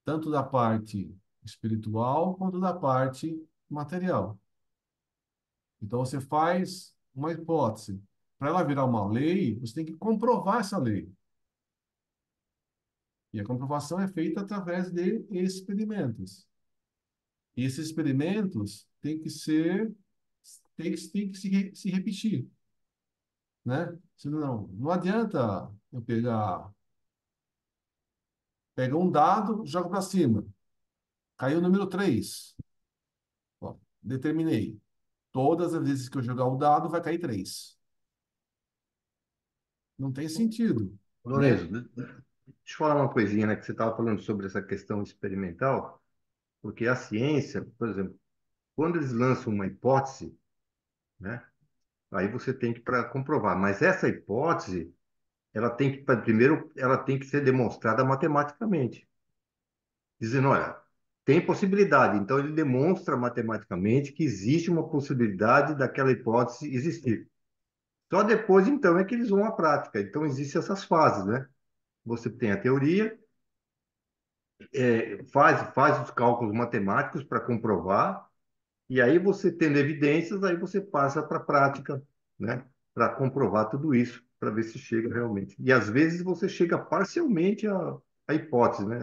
tanto da parte espiritual quanto da parte material. Então, você faz uma hipótese. Para ela virar uma lei, você tem que comprovar essa lei. E a comprovação é feita através de experimentos. E esses experimentos têm que se repetir, né? Senão, não adianta eu pega um dado, jogo para cima. Caiu o número 3. Ó, determinei. Todas as vezes que eu jogar o dado, vai cair 3. Não tem sentido, Lorenzo, né? deixa eu falar uma coisinha, né, que você estava falando sobre essa questão experimental, porque a ciência, por exemplo, quando eles lançam uma hipótese, né, aí você tem que para comprovar, mas essa hipótese, ela tem que, primeiro, ela tem que ser demonstrada matematicamente, dizendo, olha, tem possibilidade, então ele demonstra matematicamente que existe uma possibilidade daquela hipótese existir. Só depois, então, é que eles vão à prática. Então, existem essas fases, né? Você tem a teoria, faz os cálculos matemáticos para comprovar, e aí você tendo evidências, aí você passa para a prática, né? Para comprovar tudo isso, para ver se chega realmente. E às vezes você chega parcialmente à hipótese, né?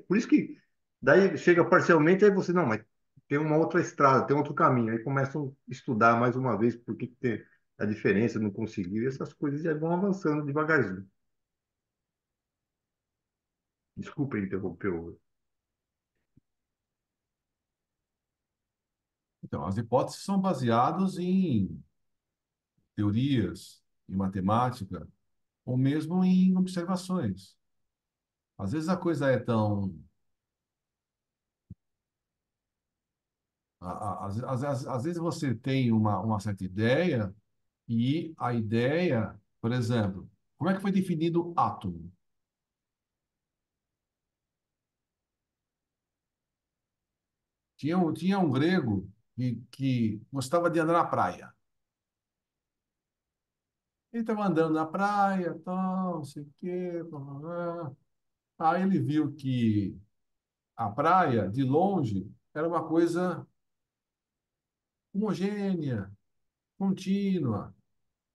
Por isso que daí chega parcialmente, aí você, não, mas tem uma outra estrada, tem outro caminho. Aí começam a estudar mais uma vez por que tem a diferença, não conseguiu, e essas coisas, e aí vão avançando devagarzinho. Desculpa interromper. Então, as hipóteses são baseadas em teorias, em matemática, ou mesmo em observações. Às vezes a coisa é tão. Às vezes você tem uma certa ideia, e a ideia, por exemplo, Como é que foi definido átomo? Tinha um grego que gostava de andar na praia. Ele estava andando na praia, tal, não sei o quê. Blá, blá, blá. Aí ele viu que a praia, de longe, era uma coisa homogênea, contínua.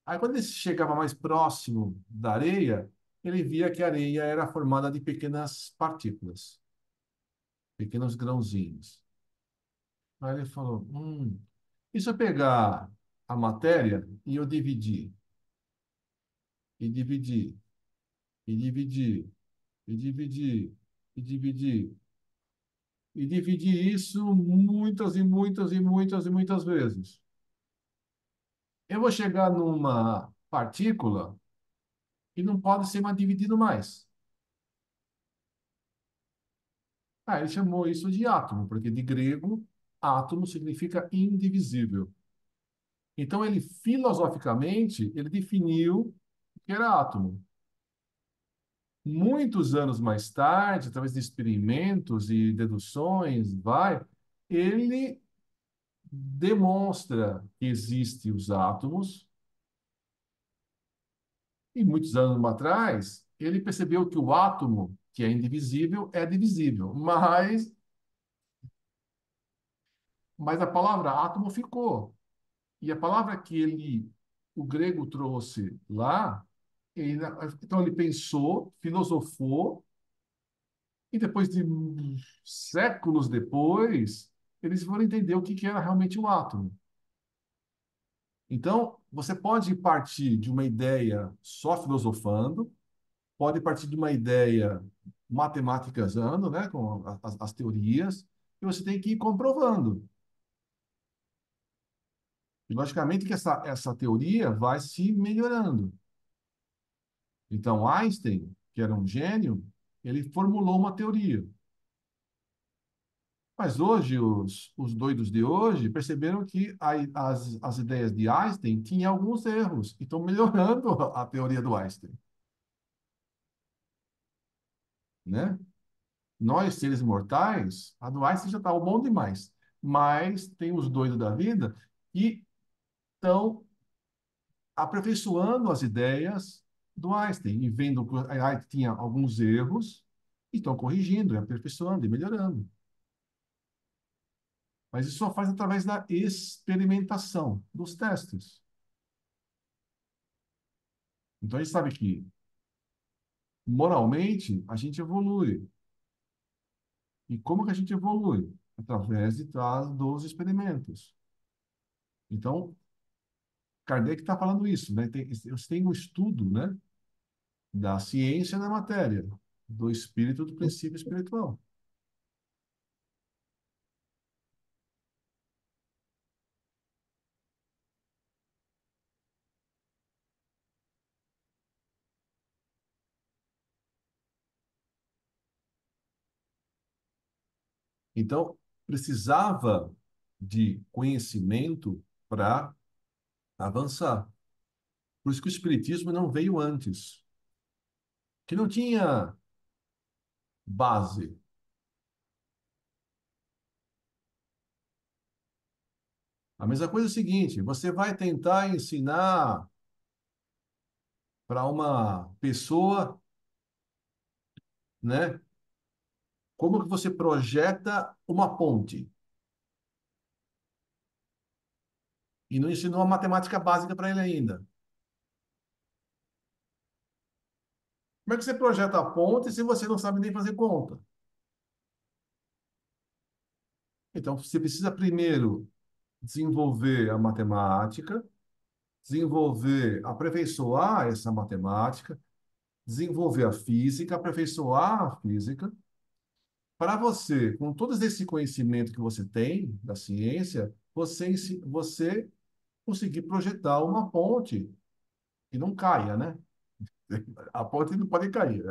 Aí, quando ele chegava mais próximo da areia, ele via que a areia era formada de pequenas partículas, pequenos grãozinhos. Aí ele falou: e se eu pegar a matéria e eu dividir, e dividir, e dividir, e dividir, e dividir, e dividir isso muitas e muitas e muitas e muitas vezes? Eu vou chegar numa partícula que não pode ser mais dividido mais. Ah, ele chamou isso de átomo, porque de grego, átomo significa indivisível. Então, ele, filosoficamente, ele definiu o que era átomo. Muitos anos mais tarde, através de experimentos e deduções, ele demonstra que existem os átomos, e muitos anos atrás, ele percebeu que o átomo, que é indivisível, é divisível, mas a palavra átomo ficou. E a palavra que o grego trouxe lá, então ele pensou, filosofou, e depois de séculos depois, eles foram entender o que que era realmente o átomo. Então, você pode partir de uma ideia só filosofando, pode partir de uma ideia matematizando, né, com as teorias, e você tem que ir comprovando. E, logicamente, que essa teoria vai se melhorando. Então, Einstein, que era um gênio, ele formulou uma teoria. Mas hoje, os doidos de hoje perceberam que as ideias de Einstein tinham alguns erros e estão melhorando a teoria do Einstein, né? Nós, seres mortais, a do Einstein já está bom demais. Mas tem os doidos da vida que estão aperfeiçoando as ideias do Einstein e vendo que Einstein tinha alguns erros e estão corrigindo, e aperfeiçoando e melhorando. Mas isso só faz através da experimentação, dos testes. Então, a gente sabe que, moralmente, a gente evolui. E como que a gente evolui? Através dos experimentos. Então, Kardec está falando isso, né? Você tem um estudo, né, da ciência da matéria, do espírito, do princípio espiritual. Então, precisava de conhecimento para avançar. Por isso que o espiritismo não veio antes, que não tinha base. A mesma coisa é o seguinte, você vai tentar ensinar para uma pessoa, né, como que você projeta uma ponte e não ensinou a matemática básica para ele ainda. Como é que você projeta a ponte se você não sabe nem fazer conta? Então, você precisa primeiro desenvolver a matemática, desenvolver, aperfeiçoar essa matemática, desenvolver a física, aperfeiçoar a física, para você, com todo esse conhecimento que você tem da ciência, você conseguir projetar uma ponte que não caia, né? A ponte não pode cair,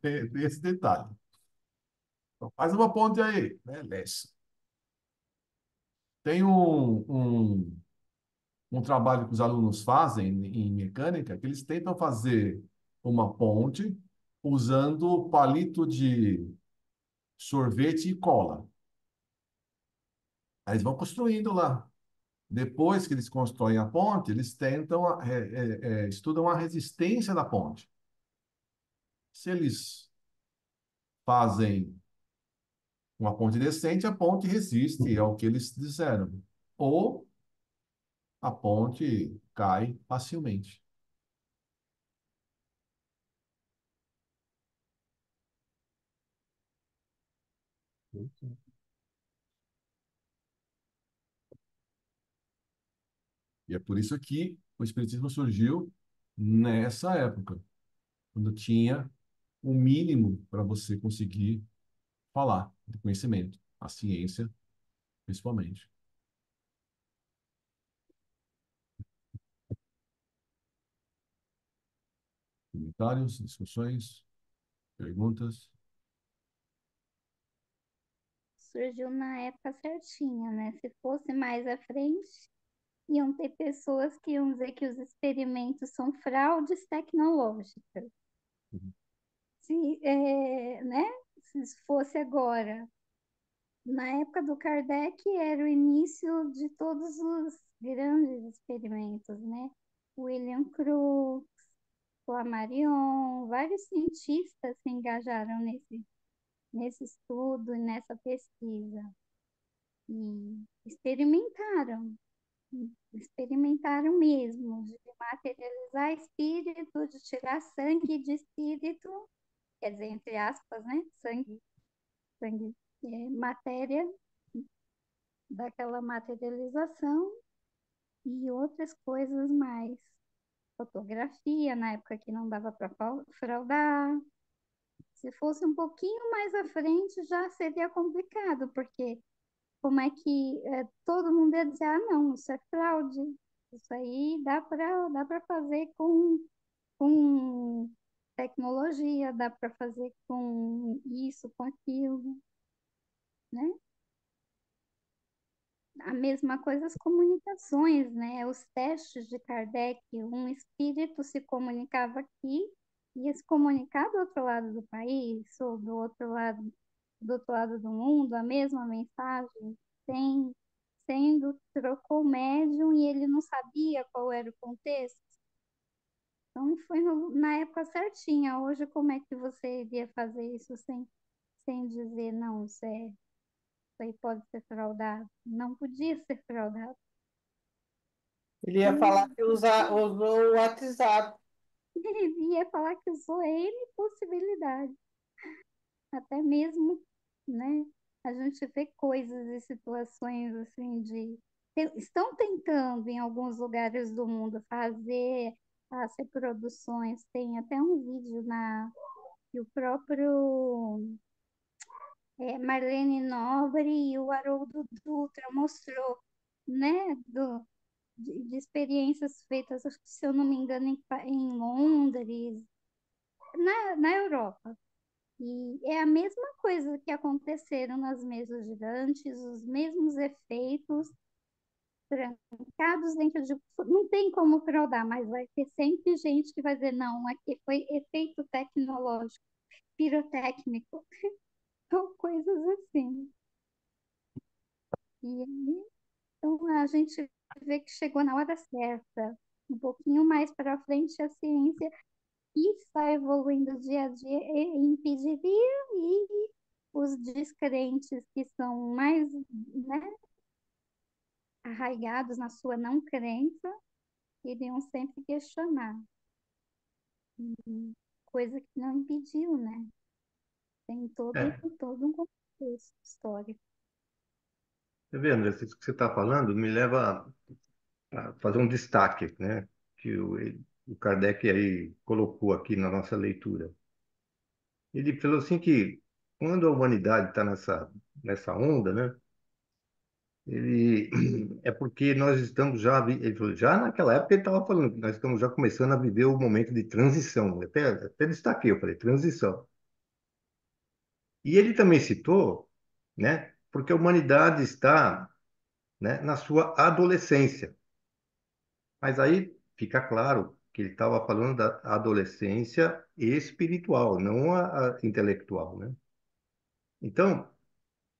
tem esse detalhe. Então, faz uma ponte aí, né? Desce. Tem um trabalho que os alunos fazem em mecânica, que eles tentam fazer uma ponte usando palito de sorvete e cola. Aí eles vão construindo lá. Depois que eles constroem a ponte, eles tentam, estudam a resistência da ponte. Se eles fazem uma ponte decente, a ponte resiste ao que eles disseram. Ou a ponte cai facilmente. E é por isso que o Espiritismo surgiu nessa época, quando tinha o mínimo para você conseguir falar de conhecimento, a ciência, principalmente. Comentários, discussões, perguntas? Surgiu na época certinha, né? Se fosse mais à frente, iam ter pessoas que iam dizer que os experimentos são fraudes tecnológicas. Se, né? Se fosse agora, na época do Kardec, era o início de todos os grandes experimentos, né? William Crookes, Flammarion, vários cientistas se engajaram nesse estudo e nessa pesquisa. E experimentaram mesmo, de materializar espírito, de tirar sangue de espírito, quer dizer, entre aspas, né? Sangue matéria daquela materialização e outras coisas mais. Fotografia, na época que não dava para fraudar. Se fosse um pouquinho mais à frente, já seria complicado, porque como é que todo mundo ia dizer, ah, não, isso é fraude, isso aí dá para fazer com tecnologia, dá para fazer com isso, com aquilo, né? A mesma coisa as comunicações, né? Os testes de Kardec, um espírito se comunicava aqui, ia se comunicar do outro lado do país, ou do outro lado do mundo, a mesma mensagem, sem, sendo trocou o médium e ele não sabia qual era o contexto. Então foi na época certinha. Hoje, como é que você iria fazer isso sem dizer, não, isso aí pode ser fraudado? Não podia ser fraudado. Ele ia falar Então, que usou o WhatsApp. ele ia falar que usou N possibilidades, até mesmo, né? A gente vê coisas e situações assim estão tentando em alguns lugares do mundo fazer as reproduções. Tem até um vídeo que o próprio Marlene Nobre e o Haroldo Dutra mostrou, né? De experiências feitas, acho que, se eu não me engano, em Londres, na Europa. E é a mesma coisa que aconteceram nas mesas girantes, os mesmos efeitos trancados dentro de. Não tem como fraudar, mas vai ter sempre gente que vai dizer: não, aqui foi efeito tecnológico, pirotécnico, ou coisas assim. E aí, então a gente vê que chegou na hora certa. Um pouquinho mais para frente, a ciência está evoluindo dia a dia e impediria, e os descrentes que são mais, né, arraigados na sua não crença iriam sempre questionar, coisa que não impediu, né? Tem todo, É, todo um contexto histórico. tá vendo? Isso que você está falando me leva a fazer um destaque, né? Que o Kardec aí colocou aqui na nossa leitura. Ele falou assim que quando a humanidade está nessa onda, né? Ele é porque nós estamos ele falou, já naquela época ele estava falando que nós estamos já começando a viver o momento de transição. Até destaquei, eu falei transição. E ele também citou, né? Porque a humanidade está, né, na sua adolescência. Mas aí fica claro que ele estava falando da adolescência espiritual, não a intelectual, né? Então,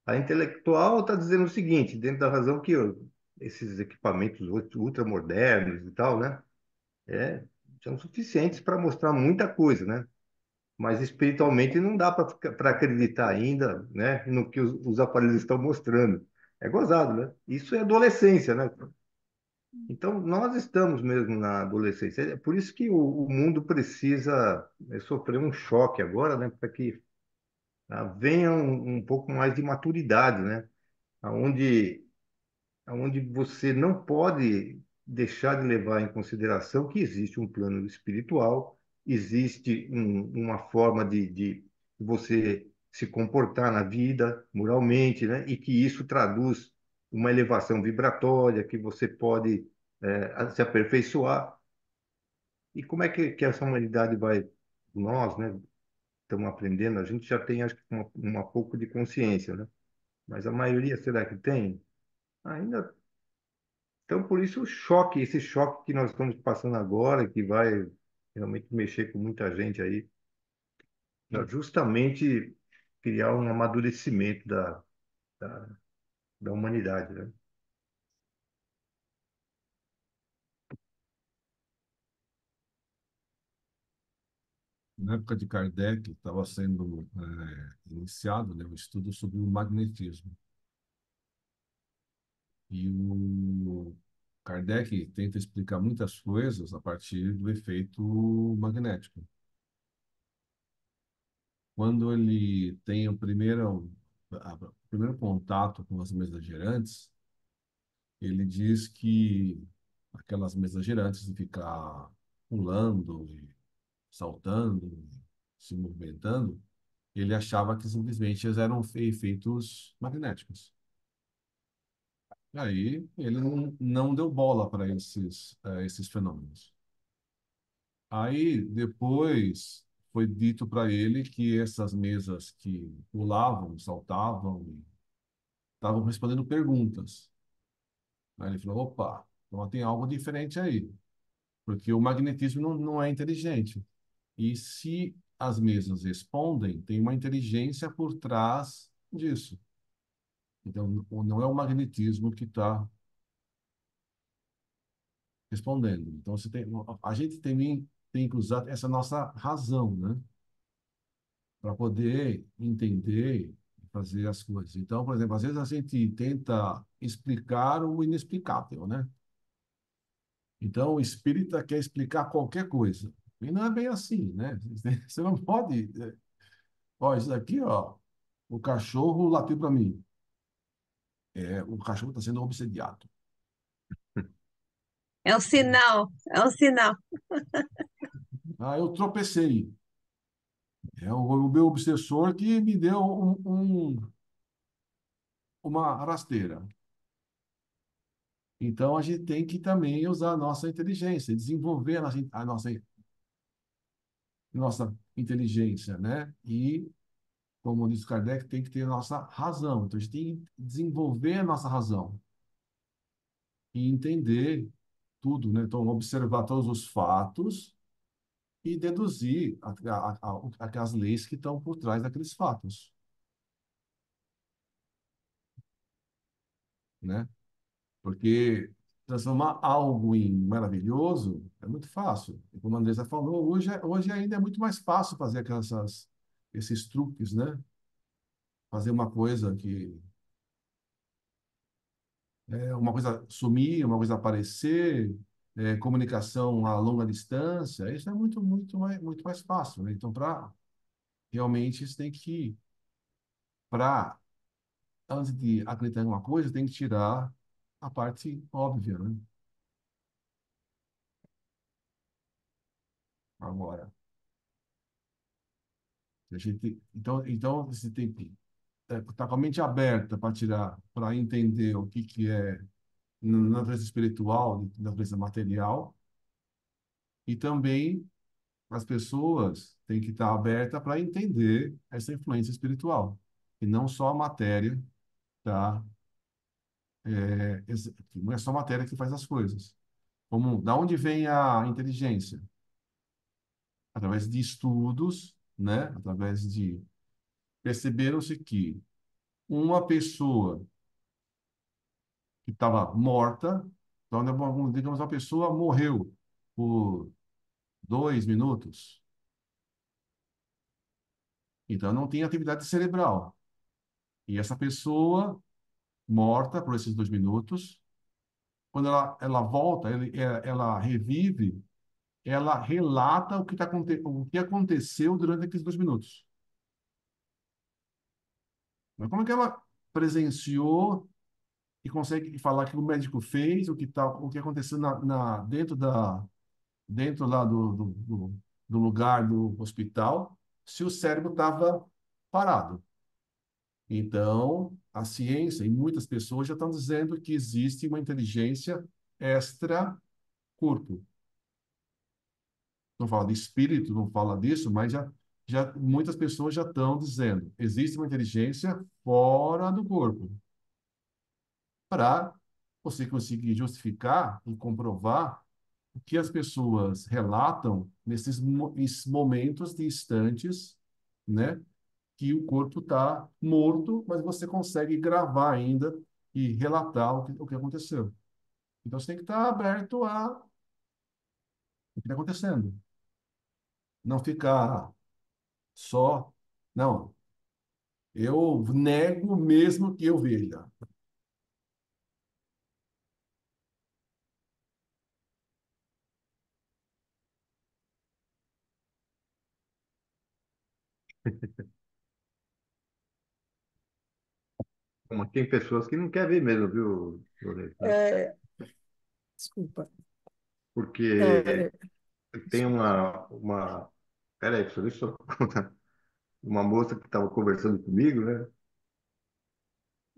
a intelectual está dizendo o seguinte, dentro da razão que esses equipamentos ultramodernos e tal, né? É, são suficientes para mostrar muita coisa, né? Mas espiritualmente não dá para acreditar ainda, né, no que os aparelhos estão mostrando. É gozado, né? Isso é adolescência, né? Então, nós estamos mesmo na adolescência. É por isso que o mundo precisa sofrer um choque agora, né, para que venha um pouco mais de maturidade, né? Onde você não pode deixar de levar em consideração que existe um plano espiritual, existe uma forma de você se comportar na vida moralmente, né? E que isso traduz uma elevação vibratória, que você pode se aperfeiçoar. E como é que essa humanidade vai, nós, né, estamos aprendendo, a gente já tem, acho que, uma pouco de consciência, né? Mas a maioria, será que tem? Ainda. Então, por isso, esse choque que nós estamos passando agora, que vai realmente mexer com muita gente aí, para justamente criar um amadurecimento da, da humanidade, né? Na época de Kardec, estava sendo iniciado, né, um estudo sobre o magnetismo. E o Kardec tenta explicar muitas coisas a partir do efeito magnético. Quando ele tem o primeiro contato com as mesas girantes, ele diz que aquelas mesas girantes de ficar pulando e saltando, e se movimentando, ele achava que simplesmente eles eram efeitos magnéticos. E aí ele não deu bola para esses fenômenos. Aí depois foi dito para ele que essas mesas que pulavam, saltavam, estavam respondendo perguntas. Aí ele falou: opa, então tem algo diferente aí, porque o magnetismo não é inteligente. E se as mesas respondem, tem uma inteligência por trás disso. Então, não é o magnetismo que está respondendo. Então, a gente tem que usar essa nossa razão, né? Para poder entender e fazer as coisas. Então, por exemplo, às vezes a gente tenta explicar o inexplicável, né? Então, o espírita quer explicar qualquer coisa. E não é bem assim, né? Você não pode. Ó, isso aqui, ó, o cachorro latiu para mim. O cachorro está sendo obsediado. É um sinal, é um sinal. Ah, eu tropecei. É o meu obsessor que me deu uma rasteira. Então, a gente tem que também usar a nossa inteligência, desenvolver a nossa inteligência, né? E, como diz Kardec, tem que ter a nossa razão. Então, a gente tem que desenvolver a nossa razão e entender tudo, né? Então, observar todos os fatos e deduzir aquelas leis que estão por trás daqueles fatos, né? Porque transformar algo em maravilhoso é muito fácil. E como a Andresa falou, hoje ainda é muito mais fácil fazer esses truques, né? Fazer uma coisa sumir, uma coisa aparecer, comunicação a longa distância, isso é muito mais fácil, né? Então, realmente, você tem que, antes de acreditar em uma coisa, tem que tirar a parte óbvia, né? Agora, então você tem que estar com a mente aberta para tirar, para entender o que é natureza espiritual, natureza material, e também as pessoas têm que estar abertas para entender essa influência espiritual, e não só a matéria, tá? Não é só a matéria que faz as coisas. Da onde vem a inteligência? Através de estudos, né? Através de perceberam-se que uma pessoa que estava morta, então, digamos, uma pessoa morreu por 2 minutos, então não tem atividade cerebral. E essa pessoa morta por esses 2 minutos, quando ela volta, ela revive, ela relata o que aconteceu durante aqueles 2 minutos. Mas como é que ela presenciou e consegue falar o que o médico fez, o que aconteceu dentro lá do lugar do hospital, se o cérebro estava parado? Então, a ciência e muitas pessoas já estão dizendo que existe uma inteligência extra-corpo. Não fala de espírito, não fala disso, mas muitas pessoas já estão dizendo existe uma inteligência fora do corpo, para você conseguir justificar e comprovar o que as pessoas relatam esses momentos de instantes, né? Que o corpo está morto, mas você consegue gravar ainda e relatar o que aconteceu. Então você tem que estar aberto o que está acontecendo. Não ficar só. Não, eu nego mesmo que eu veja. Como tem pessoas que não querem ver mesmo, viu, Lorena? É, desculpa. Porque É, tem uma... Peraí, deixa eu contar. Uma moça que estava conversando comigo, né?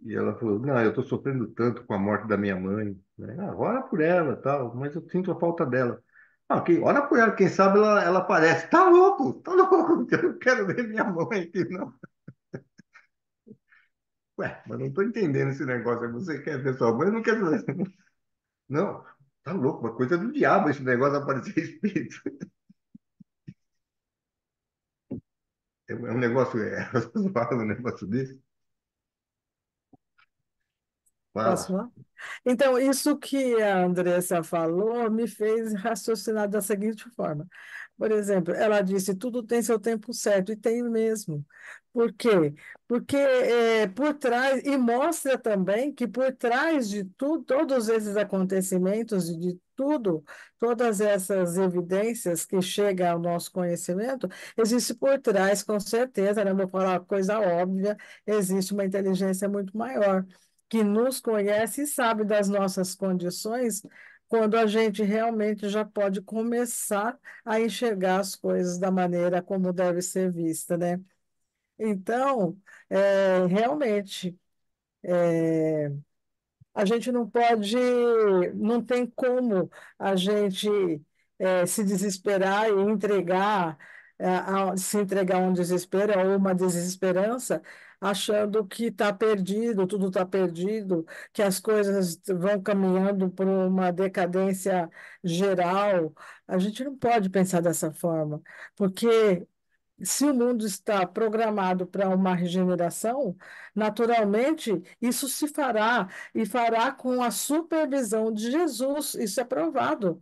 E ela falou, não, eu estou sofrendo tanto com a morte da minha mãe, né? Ah, ora por ela, tal, mas eu sinto a falta dela. Ah, ora por ela, quem sabe ela aparece. Tá louco, tá louco, eu não quero ver minha mãe aqui, não. Ué, mas não estou entendendo esse negócio. Você quer ver sua mãe? Eu não quero ver. Não, tá louco, uma coisa do diabo esse negócio aparecer espírito. É um negócio, você fala um negócio desse? posso Fala. falar? Então, isso que a Andressa falou me fez raciocinar da seguinte forma. Por exemplo, ela disse, tudo tem seu tempo certo, e tem mesmo. Por quê? Porque por trás, e mostra também que por trás de tudo, todos esses acontecimentos, de tudo, todas essas evidências que chegam ao nosso conhecimento, existe por trás, com certeza, né? Vou falar uma coisa óbvia, existe uma inteligência muito maior que nos conhece e sabe das nossas condições, quando a gente realmente já pode começar a enxergar as coisas da maneira como deve ser vista, né? Então, realmente, a gente não pode, não tem como a gente se desesperar e entregar, se entregar a um desespero ou uma desesperança, achando que está perdido, tudo está perdido, que as coisas vão caminhando por uma decadência geral. A gente não pode pensar dessa forma, porque se o mundo está programado para uma regeneração, naturalmente isso se fará e fará com a supervisão de Jesus. Isso é provado.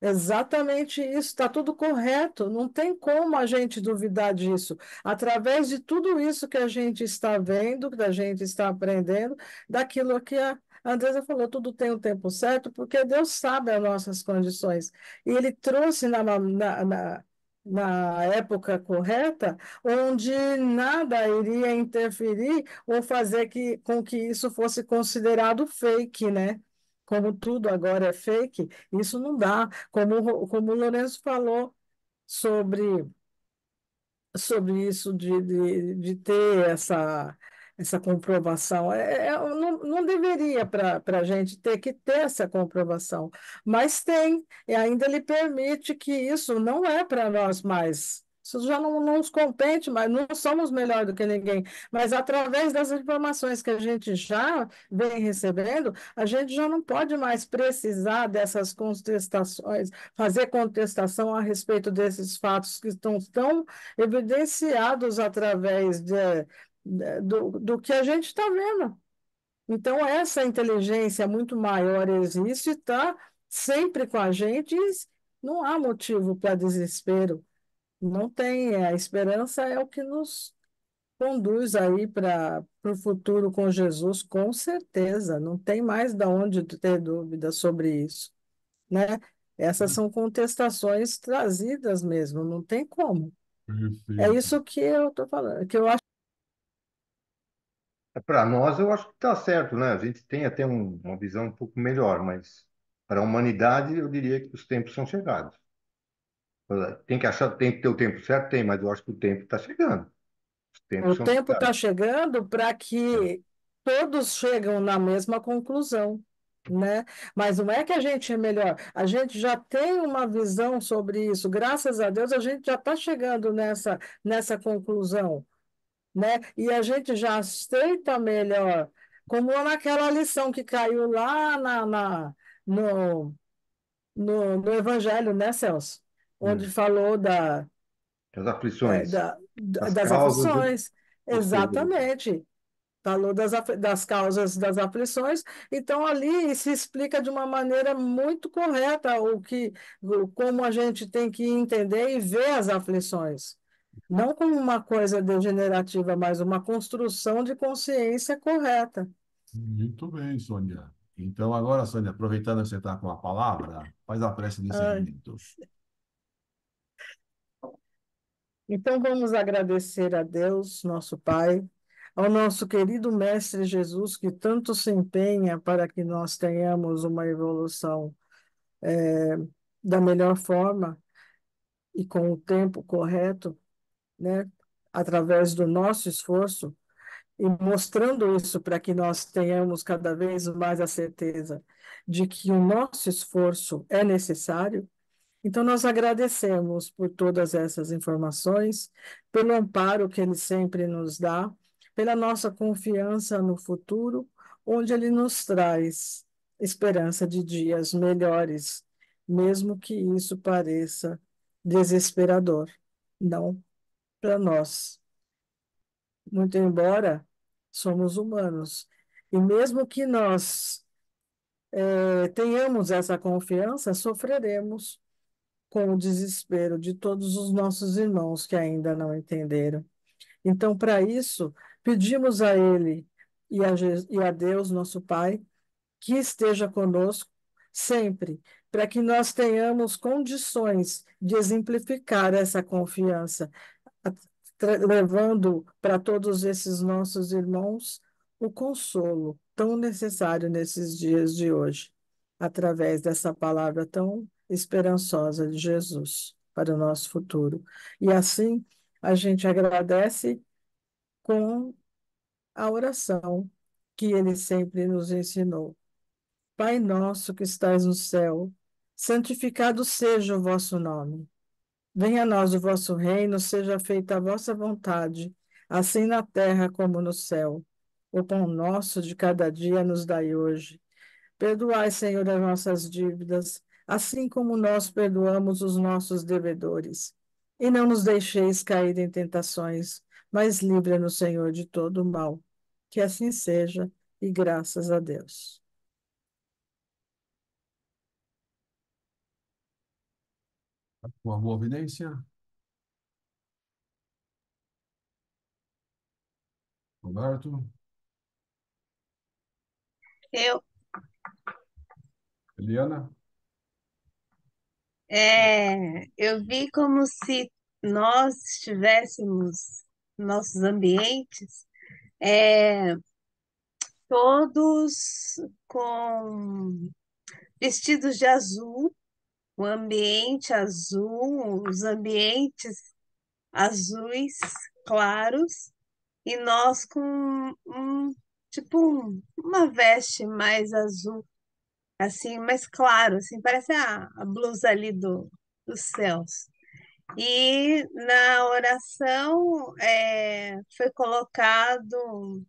Exatamente isso, está tudo correto, não tem como a gente duvidar disso. Através de tudo isso que a gente está vendo, que a gente está aprendendo, daquilo que a Andresa falou, tudo tem o tempo certo, porque Deus sabe as nossas condições. E Ele trouxe na época correta, onde nada iria interferir ou fazer com que isso fosse considerado fake, né? Como tudo agora é fake, isso não dá. Como o Lourenço falou sobre, sobre isso de ter essa comprovação. Não deveria para a gente ter que ter essa comprovação, mas tem, e ainda lhe permite que isso não é para nós mais Isso já não nos compete, mas não somos melhor do que ninguém. Mas através das informações que a gente já vem recebendo, a gente já não pode mais precisar dessas contestações, fazer contestação a respeito desses fatos que estão tão evidenciados através do que a gente está vendo. Então, essa inteligência muito maior existe, está sempre com a gente, e não há motivo para desespero. Não tem, a esperança é o que nos conduz aí para o futuro com Jesus, com certeza. Não tem mais de onde ter dúvida sobre isso, né? Essas são contestações trazidas mesmo, não tem como. É Perfeito. isso que eu estou falando, que eu acho. Para nós, eu acho que está certo, né? A gente tem até uma visão um pouco melhor, mas para a humanidade, eu diria que os tempos são chegados. Tem que ter o tempo certo, tem, mas eu acho que o tempo está chegando. Os tempos O são tempo está chegados. chegando para que todos chegam na mesma conclusão, né? Mas não é que a gente é melhor, a gente já tem uma visão sobre isso. Graças a Deus, a gente já está chegando nessa conclusão, né? E a gente já aceita melhor, como naquela lição que caiu lá no, no Evangelho, né, Celso? Onde Hum. falou As aflições, as das causas, aflições. ou seja, Exatamente. Falou das causas das aflições, então ali se explica de uma maneira muito correta como a gente tem que entender e ver as aflições. Não como uma coisa degenerativa, mas uma construção de consciência correta. Muito bem, Sônia. Então, agora, Sônia, aproveitando que você está com a palavra, faz a prece de Ah, encerramento. então vamos agradecer a Deus, nosso Pai, ao nosso querido Mestre Jesus, que tanto se empenha para que nós tenhamos uma evolução da melhor forma e com o tempo correto, né, através do nosso esforço, e mostrando isso para que nós tenhamos cada vez mais a certeza de que o nosso esforço é necessário. Então, nós agradecemos por todas essas informações, pelo amparo que Ele sempre nos dá, pela nossa confiança no futuro, onde Ele nos traz esperança de dias melhores, mesmo que isso pareça desesperador, não para nós. Muito embora somos humanos, e mesmo que nós tenhamos essa confiança, sofreremos com o desespero de todos os nossos irmãos que ainda não entenderam. Então, para isso, pedimos a Ele e a Deus, nosso Pai, que esteja conosco sempre, para que nós tenhamos condições de exemplificar essa confiança, levando para todos esses nossos irmãos o consolo tão necessário nesses dias de hoje, através dessa palavra tão esperançosa de Jesus para o nosso futuro. E assim a gente agradece com a oração que ele sempre nos ensinou. Pai nosso que estais no céu, santificado seja o vosso nome. Venha a nós o vosso reino, seja feita a vossa vontade, assim na terra como no céu. O pão nosso de cada dia nos dai hoje. Perdoai, Senhor, as nossas dívidas, assim como nós perdoamos os nossos devedores. E não nos deixeis cair em tentações, mas livra-nos, Senhor, de todo o mal. Que assim seja, e graças a Deus. Uma boa evidência, Roberto, Eu, Eliana. eu vi como se nós estivéssemos nossos ambientes, é, todos com vestidos de azul, o ambiente azul, os ambientes azuis claros, e nós com uma veste mais azul, assim, mais claro, assim, parece a blusa ali dos céus. E na oração foi colocado,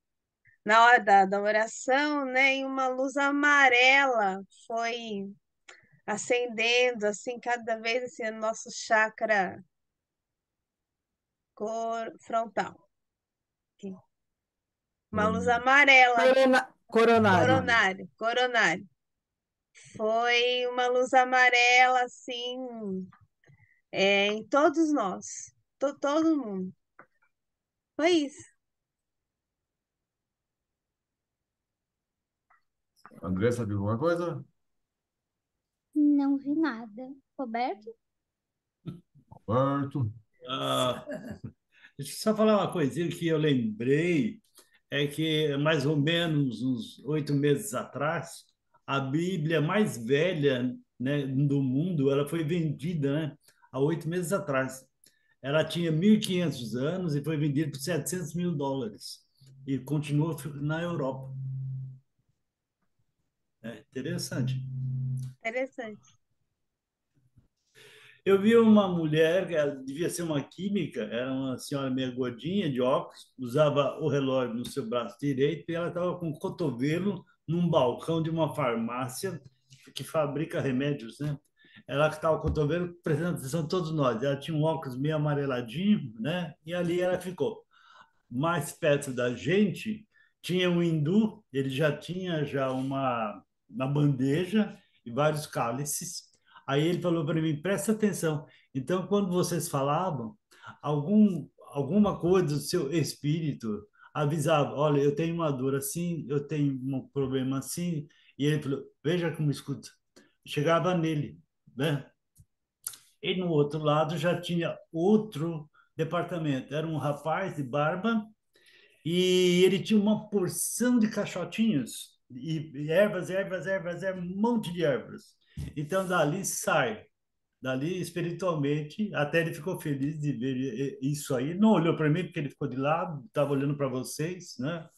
na hora da oração, né, em uma luz amarela, foi acendendo, assim, cada vez assim, o nosso chakra frontal. Aqui. Uma luz amarela, Coronário. coronário. Foi uma luz amarela, assim, em todos nós, todo mundo. Foi isso. Andressa, viu alguma coisa? Não vi nada. Roberto? Roberto? Ah, deixa eu só falar uma coisinha que eu lembrei, é que mais ou menos uns 8 meses atrás, a Bíblia mais velha, né, do mundo, ela foi vendida, né, há 8 meses atrás. Ela tinha 1.500 anos e foi vendida por US$ 700.000. E continua na Europa. É interessante. Interessante. Eu vi uma mulher, que ela devia ser uma química, era uma senhora meio gordinha, de óculos, usava o relógio no seu braço direito e ela estava com o cotovelo num balcão de uma farmácia que fabrica remédios, né? Ela que estava com o cotovelo prestando atenção a todos nós. Ela tinha um óculos meio amareladinho, né? E ali ela ficou. Mais perto da gente tinha um hindu, ele já tinha uma bandeja e vários cálices. Aí ele falou para mim, presta atenção. Então, quando vocês falavam, alguma coisa do seu espírito avisava, olha, eu tenho uma dor assim, eu tenho um problema assim. E ele falou, veja como escuta. Chegava nele, né? E no outro lado já tinha outro departamento. Era um rapaz de barba e ele tinha uma porção de caixotinhos e ervas, um monte de ervas. Então, dali sai, dali espiritualmente, até ele ficou feliz de ver isso aí. Não olhou para mim porque ele ficou de lado, estava olhando para vocês, né?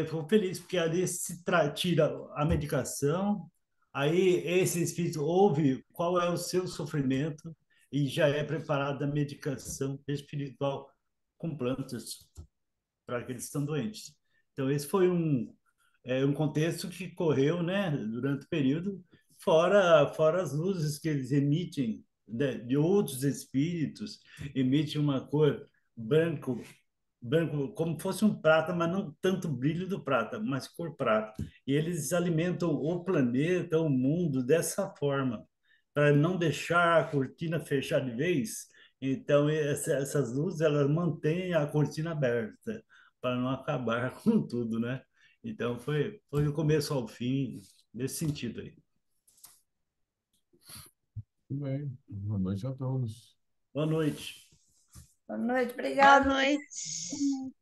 Ficou feliz porque ali se tira a medicação, aí esse espírito ouve qual é o seu sofrimento e já é preparada a medicação espiritual com plantas para aqueles que estão doentes. Então, esse foi um contexto que correu, né, durante o período, fora as luzes que eles emitem, né, de outros espíritos, emitem uma cor branco, branco, como fosse um prata, mas não tanto brilho do prata, mas cor prata. E eles alimentam o planeta, o mundo dessa forma, para não deixar a cortina fechar de vez. Então, essas luzes, elas mantêm a cortina aberta para não acabar com tudo, né? Então foi do começo ao fim, nesse sentido aí. Tudo bem. Boa noite a todos. Boa noite. Boa noite, Boa obrigada. noite.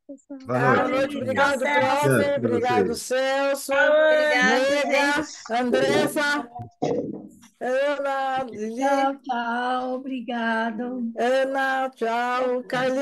Pessoal. Boa Boa noite. noite, obrigado, Celso. prof. Descanse para Obrigado, vocês. Celso. Obrigada, Nega, gente. Andressa, Ana, Lili, Tchau, tchau, obrigado. Ana, tchau, Carlinhos.